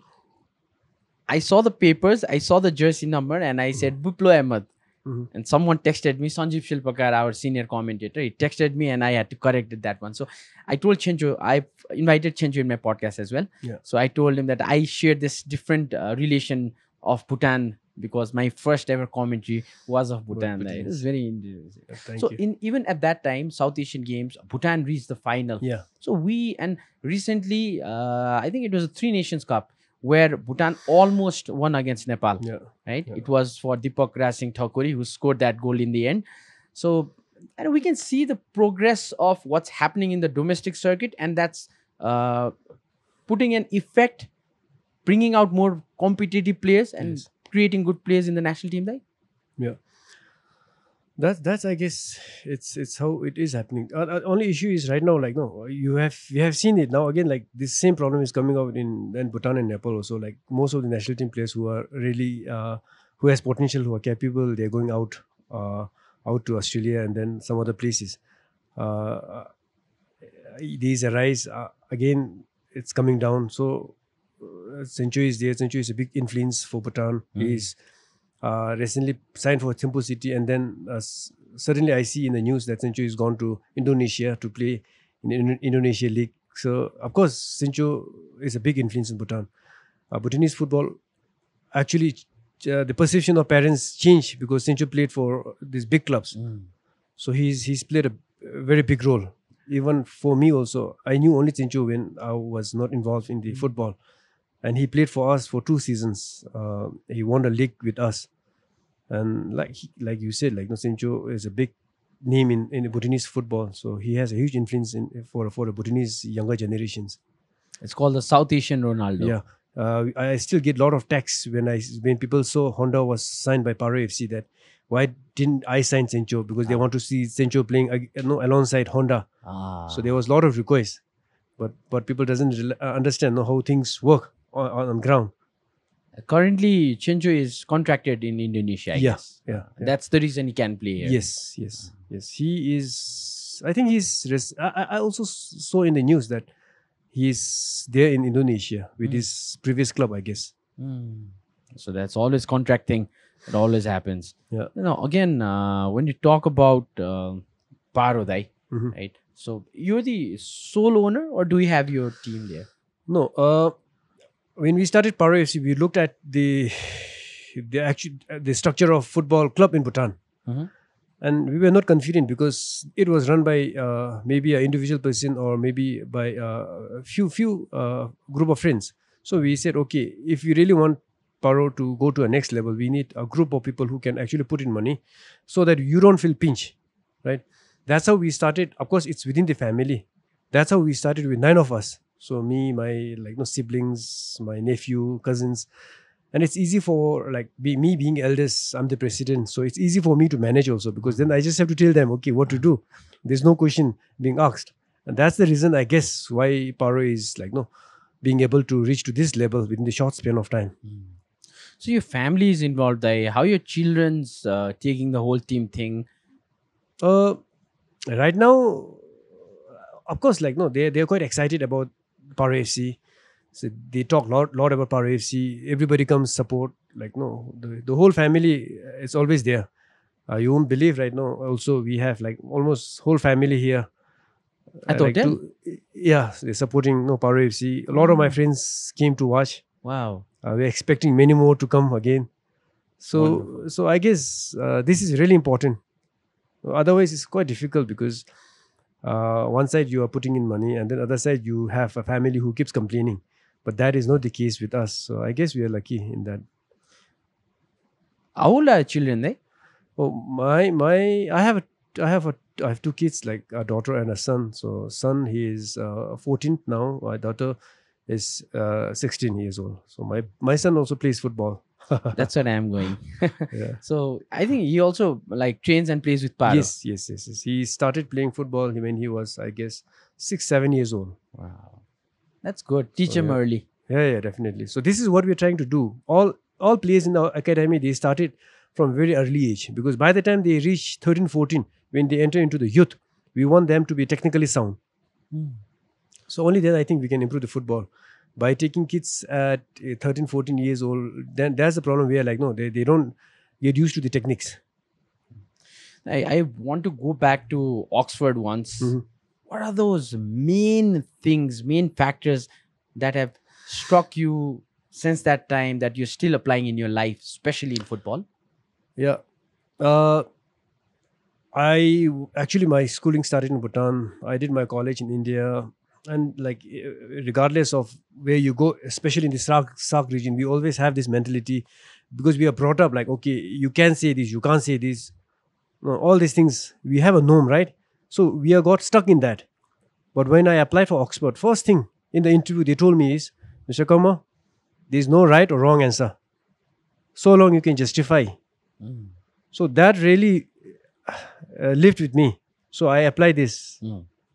I saw the papers, I saw the jersey number, and I said, Buplo Ahmed. And someone texted me, Sanjeev Shilpakar, our senior commentator. He texted me and I had to correct that one. So I told Chencho, I invited Chencho in my podcast as well. Yeah. So I told him that I shared this different relation of Bhutan because my first ever commentary was of Bhutan. It was very interesting. Thank So you. even at that time, South Asian Games, Bhutan reached the final. Yeah. So recently, I think it was a 3 Nations Cup where Bhutan almost won against Nepal. Yeah. Right? It was for Deepak Raj Singh Thakuri who scored that goal in the end. So and we can see the progress of what's happening in the domestic circuit, and that's putting an effect, bringing out more competitive players and creating good players in the national team. Right? Yeah. That's I guess it's how it is happening. Only issue is right now, we have seen it now again. Like this same problem is coming out in Bhutan and Nepal also. Like most of the national team players who are really who has potential, who are capable, they're going out to Australia and then some other places. There's a rise again. It's coming down. So Chencho is there. Chencho is a big influence for Bhutan. He's recently signed for Thimphu City, and then suddenly I see in the news that Chencho is gone to Indonesia to play in the Indonesia League. So of course Chencho is a big influence in Bhutan. Bhutanese football, actually the perception of parents changed because Chencho played for these big clubs. So he's played a very big role. Even for me also, I knew only Chencho when I was not involved in the football. And he played for us for 2 seasons. He won the league with us. And like you said, Chencho is a big name in Bhutanese football. So he has a huge influence for the Bhutanese younger generations. It's called the South Asian Ronaldo. Yeah. I still get a lot of texts when people saw Honda was signed by Paro FC that why didn't I sign Chencho? Because they want to see Chencho playing alongside Honda. So there was a lot of requests. But people doesn't understand how things work on ground. Currently, Chencho is contracted in Indonesia, I guess. Yeah. That's the reason he can play here. Yes. He is. I think he's. I also saw in the news that he's there in Indonesia with his previous club, I guess. So that's always contracting. It always happens. Yeah. Again, when you talk about Paro, right? So you're the sole owner, or do you have your team there? No. When we started Paro FC, we looked at the structure of football club in Bhutan, and we were not confident because it was run by maybe an individual person or maybe by a few group of friends. So we said, okay, if we really want Paro to go to a next level, we need a group of people who can actually put in money, so that you don't feel pinch, right? That's how we started. Of course, it's within the family. That's how we started with 9 of us. So me, my siblings, my nephew, cousins, and it's easy for like me being eldest. I'm the president, so it's easy for me to manage also, because then I just have to tell them, okay, what to do. There's no question being asked, and that's the reason, I guess, why Paro is like no being able to reach to this level within the short span of time. So your family is involved. How your children's taking the whole team thing? Uh, right now, of course, like no, they're quite excited about Paro FC. So they talk lot about Paro FC. Everybody comes support. Like no, the whole family is always there. You won't believe right now. Also, we have like almost whole family here. At the Like hotel? yeah, they're supporting no Paro FC. A lot of my friends came to watch. Wow. We're expecting many more to come again. Wonderful. So I guess this is really important. Otherwise, it's quite difficult, because one side you are putting in money, and then other side you have a family who keeps complaining. But that is not the case with us. So I guess we are lucky in that. How old are children? Oh, I have two kids, like a daughter and a son. So son, he is 14 now. My daughter is 16 years old. So my son also plays football. That's where I am going. Yeah. So I think he also like trains and plays with Paro. Yes. He started playing football when he was, I guess, 6-7 years old. Wow. That's good. Teach So, him yeah. early. Yeah, definitely. So this is what we're trying to do. All players in our academy, they started from very early age, because by the time they reach 13, 14, when they enter into the youth, we want them to be technically sound. So only then I think we can improve the football. By taking kids at 13, 14 years old, then that's the problem. Where like no, they don't get used to the techniques. I want to go back to Oxford once. Mhm. What are those main things, main factors that have struck you since that time that you're still applying in your life, especially in football? Yeah. Actually, my schooling started in Bhutan. I did my college in India, and like regardless of where you go, especially in the SARC region, we always have this mentality, because we are brought up like, okay, you can say this, you can't say this. No, all these things we have a norm, right? So we are got stuck in that. But when I applied for Oxford, first thing in the interview they told me is, Mr. Karma, there is no right or wrong answer, so long you can justify. So that really lived with me. So I apply this.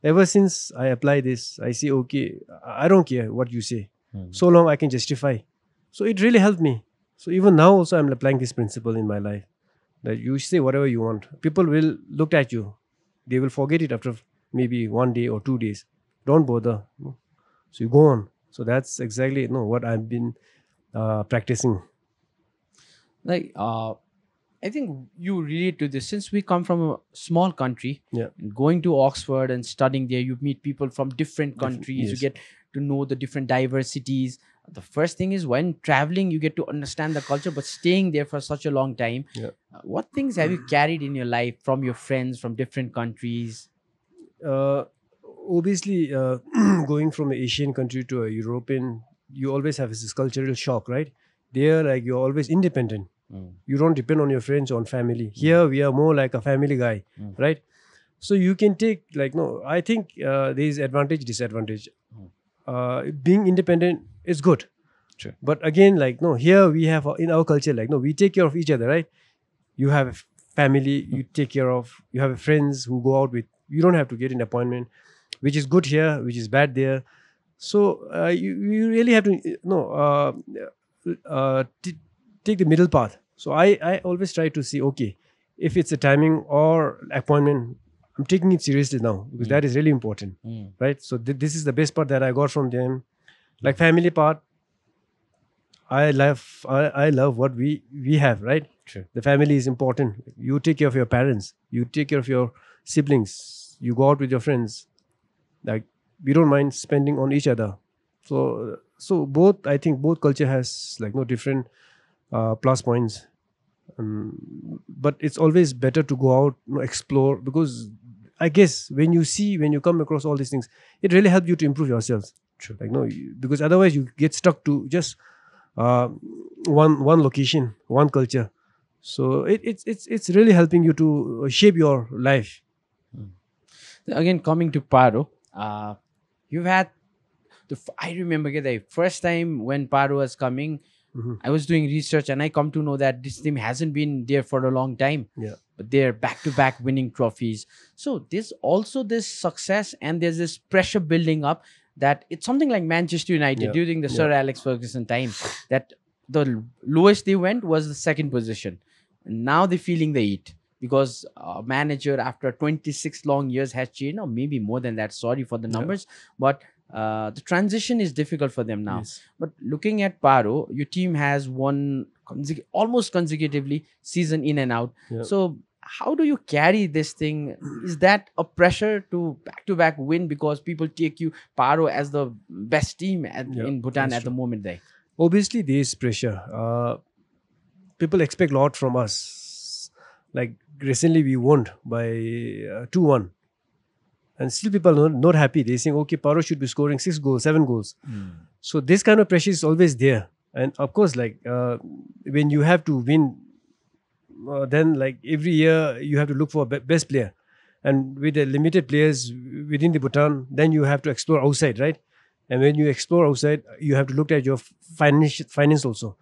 Ever since I apply this, I say, okay, I don't care what you say, so long I can justify. So it really helped me. So even now also I'm applying this principle in my life, that you say whatever you want. People will look at you. They will forget it after maybe 1 day or 2 days. Don't bother. So you go on. So that's exactly what I've been practicing. Like, I think you relate to this since we come from a small country. Yeah. Going to Oxford and studying there, you meet people from different countries. You yes. get to know the different diversities. The first thing is when traveling, you get to understand the culture, but staying there for such a long time. Yeah. What things have you carried in your life from your friends from different countries? Uh, Obviously, going from an Asian country to a European, you always have this cultural shock, right? There, like you're always independent. You don't depend on your friends or on family. Here, we are more like a family guy, right? So you can take like no. I think there is advantage, disadvantage. Being independent is good. Sure. But again, like no, here we have in our culture, like no, we take care of each other, right? You have a family, you take care of. You have friends who go out with. You don't have to get an appointment, which is good here, which is bad there. So you really have to take the middle path. So I always try to see, okay, if it's a timing or appointment, I'm taking it seriously now, because that is really important, right? So this is the best part that I got from them. Like family part, I love what we have, right? Sure. The family is important. You take care of your parents, you take care of your siblings, you go out with your friends. Like we don't mind spending on each other. So both, I think both culture has like no different plus points. But it's always better to go out, explore, because I guess when you come across all these things, it really helps you to improve yourselves. True. Like no, because otherwise you get stuck to just one location, one culture. So it's really helping you to shape your life. Again, coming to Paro, you've had I remember the first time when Paro was coming. I was doing research and I come to know that this team hasn't been there for a long time. Yeah. But they're back-to-back winning trophies. So there's also this success and there's this pressure building up that it's something like Manchester United Yeah. during the Yeah. Sir Alex Ferguson time, that the lowest they went was the second position. And now they're feeling the heat because a manager after 26 long years has changed, or maybe more than that. Sorry for the Yeah. numbers, but the transition is difficult for them now. Yes. But looking at Paro, your team has won almost consecutively, season in and out. Yeah. So how do you carry this thing? Is that a pressure to back win because people take you Paro as the best team Yeah, in Bhutan that's at the moment there? Obviously, there is pressure. People expect a lot from us. Like recently, we won by 2-1. And still people are not happy. They're saying, okay, Paro should be scoring 6 goals, 7 goals. So this kind of pressure is always there. And of course, like when you have to win, then like every year you have to look for a best player. And with the limited players within the Bhutan, then you have to explore outside, right? And when you explore outside, you have to look at your finance also.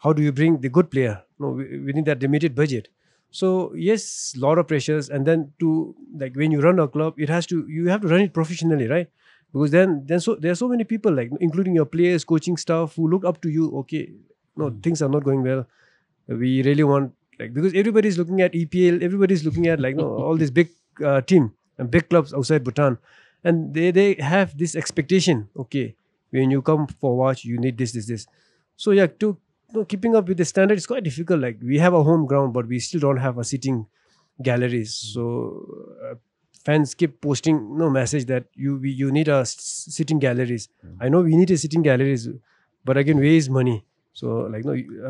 How do you bring the good player within that limited budget? So yes, lot of pressures, and then to like when you run a club, you have to run it professionally, right? Because then there are so many people, like including your players, coaching staff, who look up to you. Okay, things are not going well. We really want, like, because everybody's looking at EPL, everybody's looking at like all these big team and big clubs outside Bhutan, and they have this expectation. Okay, when you come for watch, you need this. So yeah, keeping up with the standard is quite difficult. Like we have a home ground, but we still don't have a sitting galleries. So fans keep posting message that you need a sitting galleries. I know we need a sitting galleries, but again, where is money? So like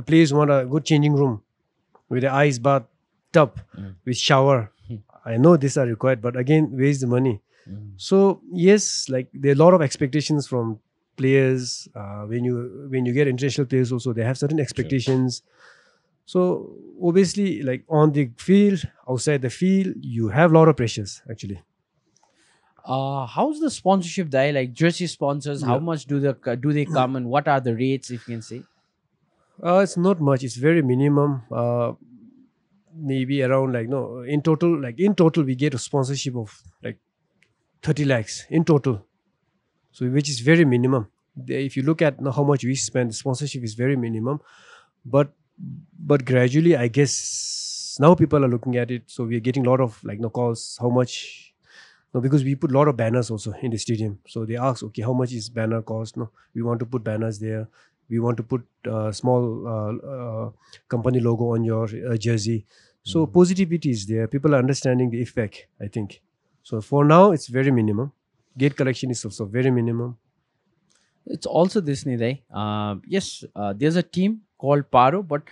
players want a good changing room with an ice bath tub with shower. I know these are required, but again, where is the money? So yes, like there are a lot of expectations from players. When you get international players also, they have certain expectations. So obviously, like on the field, outside the field, you have a lot of pressures actually. How's the sponsorship there? Like jersey sponsors, how much do they come, and what are the rates, if you can say? It's not much. It's very minimum. Maybe around in total we get a sponsorship of like 30 lakhs in total. So which is very minimum. If you look at how much we spend, the sponsorship is very minimum. But gradually, I guess now people are looking at it. So we are getting a lot of calls. How much? No, because we put a lot of banners also in the stadium. So they ask, okay, how much is banner cost? No, we want to put banners there. We want to put small company logo on your jersey. So positivity is there. People are understanding the effect, I think. So for now, it's very minimum. Gate collection is also very minimum. It's also this, Niday. Yes, there's a team called Paro, but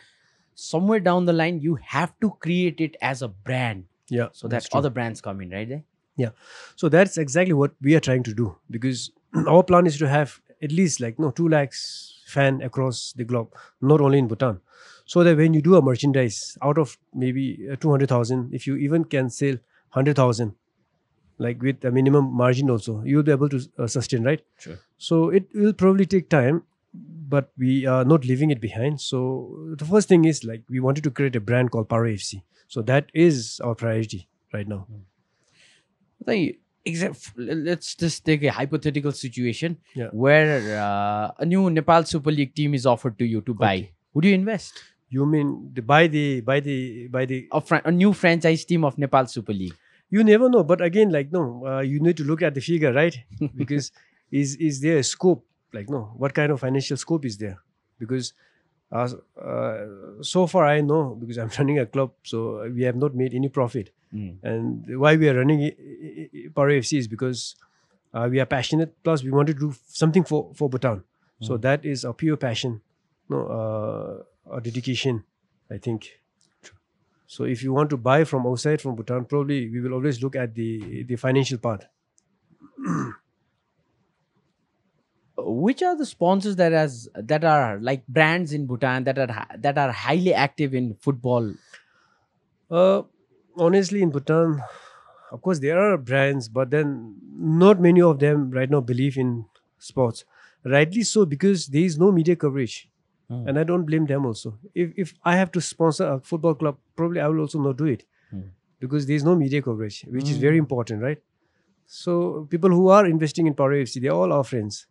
somewhere down the line, you have to create it as a brand. Yeah. So that true. other brands come in, right there? Yeah. So that's exactly what we are trying to do, because our plan is to have at least 2 lakhs fan across the globe, not only in Bhutan. So that when you do a merchandise out of maybe 200,000, if you even can sell 100,000, like with a minimum margin also, you'll be able to sustain, right? Sure. So it will probably take time, but we are not leaving it behind. So the first thing is we wanted to create a brand called Paro FC. So that is our priority right now. Let's just take a hypothetical situation Yeah. where a new Nepal Super League team is offered to you to buy. Okay. Would you invest? You mean by the A new franchise team of Nepal Super League. You never know, but again, you need to look at the figure, right? Because is there a scope? What kind of financial scope is there? Because so far I know, because I'm running a club, so we have not made any profit. And why we are running Paro FC is because we are passionate. Plus, we want to do something for Bhutan. So that is a pure passion, a dedication, I think. So if you want to buy from outside, from Bhutan, probably we will always look at the financial part. Which are the sponsors that are like brands in Bhutan that are highly active in football? Honestly, in Bhutan, of course, there are brands, but then not many of them right now believe in sports. Rightly so, because there is no media coverage. And I don't blame them also. If I have to sponsor a football club, probably I will also not do it because there is no media coverage, which is very important, right? So people who are investing in Paro FC, they're all our friends.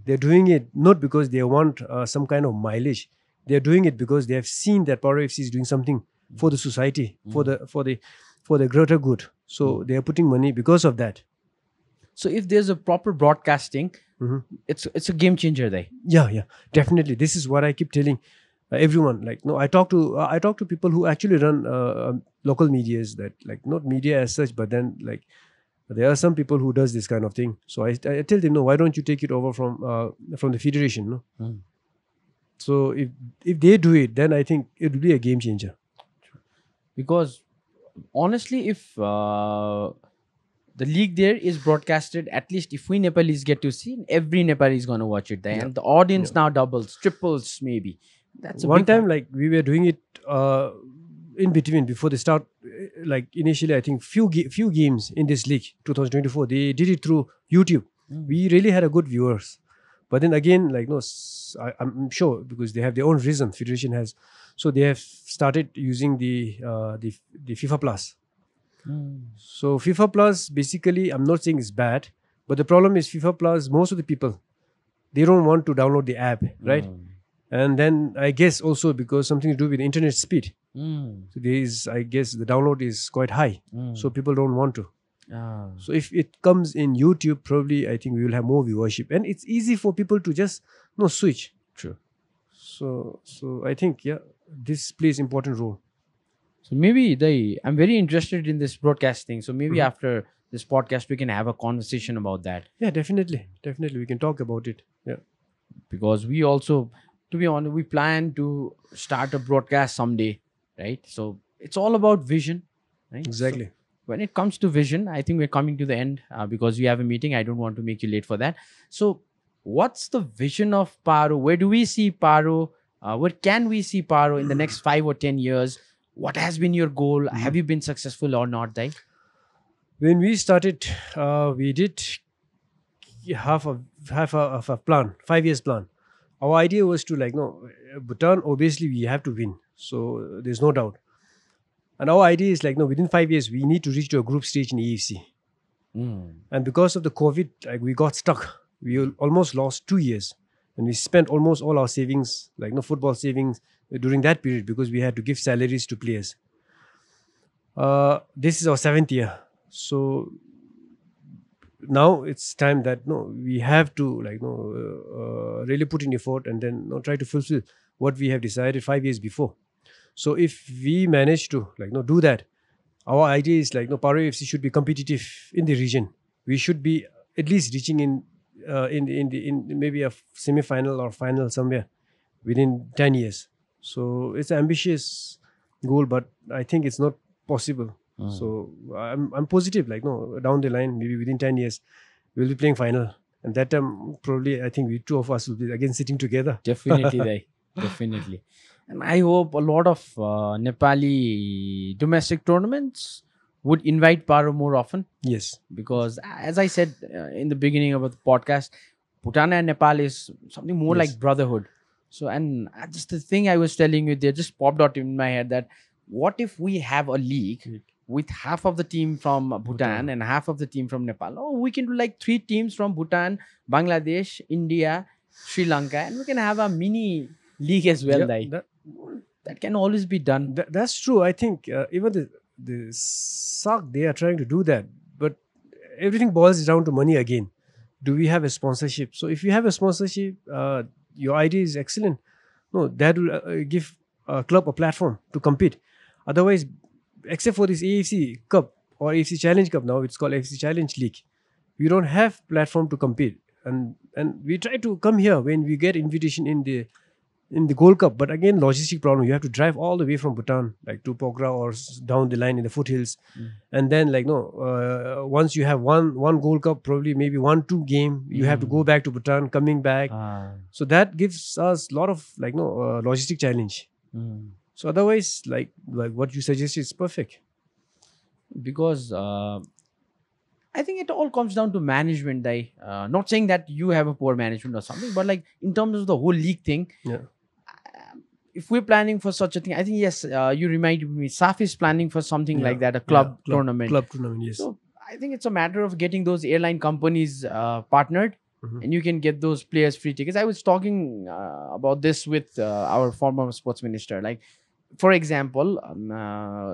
They're doing it not because they want some kind of mileage. They're doing it because they have seen that Paro FC is doing something for the society, for the greater good. So they are putting money because of that. So if there's a proper broadcasting, it's a game changer there. Yeah, definitely. This is what I keep telling everyone. Like, no, I talk to people who actually run local medias, that like not media as such, but then like there are some people who does this kind of thing. So I tell them, no, why don't you take it over from the federation? No. So if they do it, then I think it will be a game changer. Because honestly, if the league there is broadcasted, at least if we Nepalese get to see, every Nepali is going to watch it there. And the audience now doubles, triples maybe. That's a one big time, one. like we were doing it in between before the start. Like initially, I think few games in this league, 2024, they did it through YouTube. We really had a good viewers. But then again, like no, I'm sure because they have their own reason. Federation has, so they have started using the FIFA Plus. So FIFA Plus, basically, I'm not saying it's bad, but the problem is FIFA Plus, most of the people, they don't want to download the app, right? And then I guess also because something to do with internet speed. So there is, I guess the download is quite high. So people don't want to. So if it comes in YouTube, probably I think we will have more viewership. And it's easy for people to just switch. True. So I think, this plays important role. So maybe I'm very interested in this broadcasting. So maybe after this podcast, we can have a conversation about that. Yeah, definitely. We can talk about it. Yeah. Because we also, to be honest, we plan to start a broadcast someday, right? So it's all about vision, right? Exactly. So when it comes to vision, I think we're coming to the end because we have a meeting. I don't want to make you late for that. So what's the vision of Paro? Where do we see Paro? Where can we see Paro in the next 5 or 10 years? What has been your goal? Have you been successful or not, Dai? When we started, we did half of a plan, 5 years plan. Our idea was to Bhutan, obviously we have to win. So there's no doubt. And our idea is within 5 years, we need to reach to a group stage in AFC. And because of the COVID, we got stuck. We almost lost 2 years. And we spent almost all our savings, football savings, during that period because we had to give salaries to players. This is our 7th year. So now it's time that we have to really put in effort and then try to fulfill what we have decided 5 years before. So if we manage to do that, our idea is Paro FC should be competitive in the region. We should be at least reaching in maybe a semi-final or final somewhere within 10 years. So it's an ambitious goal, but I think it's not possible. So I'm positive, down the line, maybe within 10 years, we'll be playing final. And that time, probably, I think we two of us will be again sitting together. Definitely, Dai. Definitely. And I hope a lot of Nepali domestic tournaments would invite Paro more often. Yes. Because as I said in the beginning of the podcast, Bhutan and Nepal is something more like brotherhood. So, and just the thing I was telling you there just popped out in my head that what if we have a league with half of the team from Bhutan and half of the team from Nepal? Oh, we can do 3 teams from Bhutan, Bangladesh, India, Sri Lanka, and we can have a mini league as well. That can always be done. That's true. I think even the SAC, they are trying to do that. But everything boils down to money again. Do we have a sponsorship? So if you have a sponsorship, your idea is excellent. No, that will give a club a platform to compete. Otherwise, except for this AFC Cup or AFC Challenge Cup, now it's called AFC Challenge League, we don't have platform to compete. And we try to come here when we get invitation in the Gold Cup. But again, logistic problem. You have to drive all the way from Bhutan, to Pokhara or down the line in the foothills. And then, once you have one Gold Cup, probably maybe 1-2 game, you have to go back to Bhutan, coming back. So that gives us a lot of, logistic challenge. So otherwise, like what you suggested is perfect. Because I think it all comes down to management, Dai. Not saying that you have a poor management or something, but in terms of the whole league thing, if we're planning for such a thing, I think yes, you reminded me. SAF is planning for something like that, a club tournament. Club tournament, yes. So I think it's a matter of getting those airline companies partnered, and you can get those players free tickets. I was talking about this with our former sports minister. Like, for example,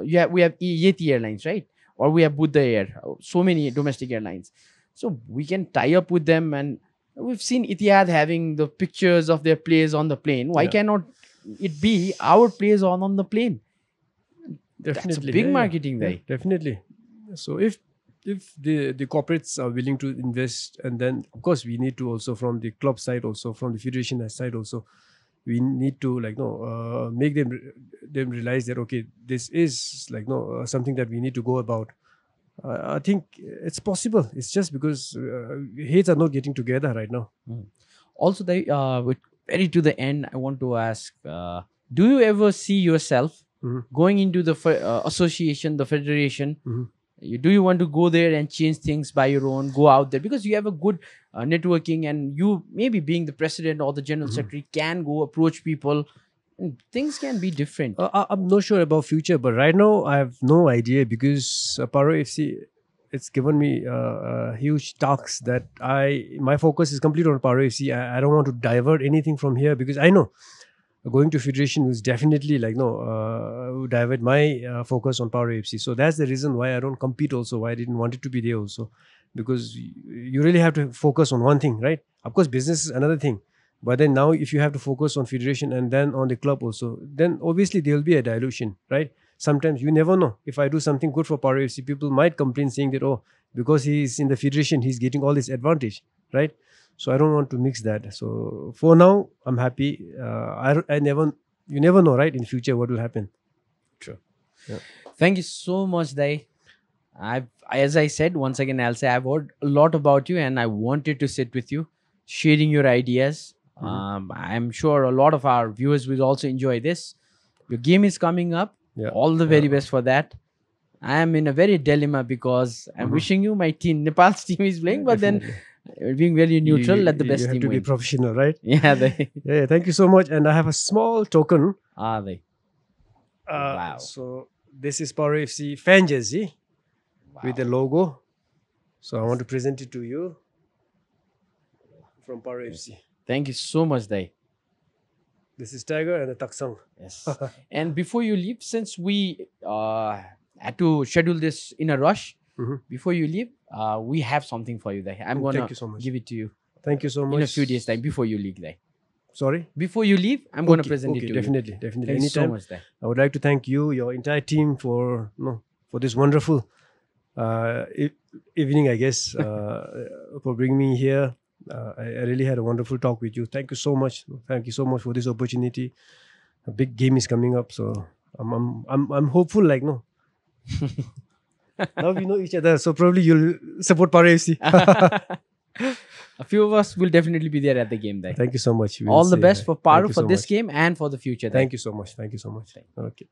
we have Yeti Airlines, right? Or we have Buddha Air. So many domestic airlines. So we can tie up with them, and we've seen Etihad having the pictures of their players on the plane. Why cannot it be our players on the plane? Definitely. That's a big marketing there. Definitely. So if the corporates are willing to invest, and then of course we need to also from the club side, also from the federation side, also we need to make them realize that okay, this is something that we need to go about. I think it's possible. It's just because heads are not getting together right now. Also, with very to the end, I want to ask: do you ever see yourself going into the association, the federation? Do you want to go there and change things by your own? Go out there because you have a good networking, and you maybe being the president or the general secretary can go approach people. And things can be different. I'm not sure about future, but right now I have no idea because Paro FC, it's given me huge tasks that my focus is complete on Paro FC. I don't want to divert anything from here because I know going to federation was definitely divert my focus on Paro FC. So that's the reason why I don't compete also, why I didn't want it to be there also, because you really have to focus on one thing, right? Of course, business is another thing. But then now if you have to focus on federation and then on the club also, then obviously there will be a dilution, right? Sometimes you never know. If I do something good for Paro FC, people might complain saying that, oh, because he's in the federation, he's getting all this advantage, right? So I don't want to mix that. So for now, I'm happy. You never know, right? In future, what will happen. True. Yeah. Thank you so much, Dai. As I said, once again, I'll say I've heard a lot about you and I wanted to sit with you, sharing your ideas. I'm sure a lot of our viewers will also enjoy this. Your game is coming up. Yeah. All the very best for that. I am in a very dilemma because I'm wishing you my team, Nepal's team is playing, but Definitely. then being very neutral, let the best you have team to win. be professional, right? Yeah, Yeah, thank you so much. And I have a small token. Wow. So this is Paro FC fan jersey with the logo. So I want to present it to you from Paro FC. Thank you so much, Dai. This is Tiger and the Taksang. Yes. And before you leave, since we had to schedule this in a rush, before you leave, we have something for you, Dai. I'm going to give it to you. Thank you so much. In a few days' time, before you leave, Dai. Sorry? Before you leave, I'm going to present it to definitely, you. Definitely. Thank you so much, Dai. I would like to thank you, your entire team for this wonderful evening, I guess, for bringing me here. I really had a wonderful talk with you. Thank you so much. Thank you so much for this opportunity. A big game is coming up, so I'm hopeful. Now we know each other, so probably you'll support Paro FC. A few of us will definitely be there at the game, Dai. Thank you so much. All the best for Paro for this game and for the future. Thank you so much. Thank you so much. Okay.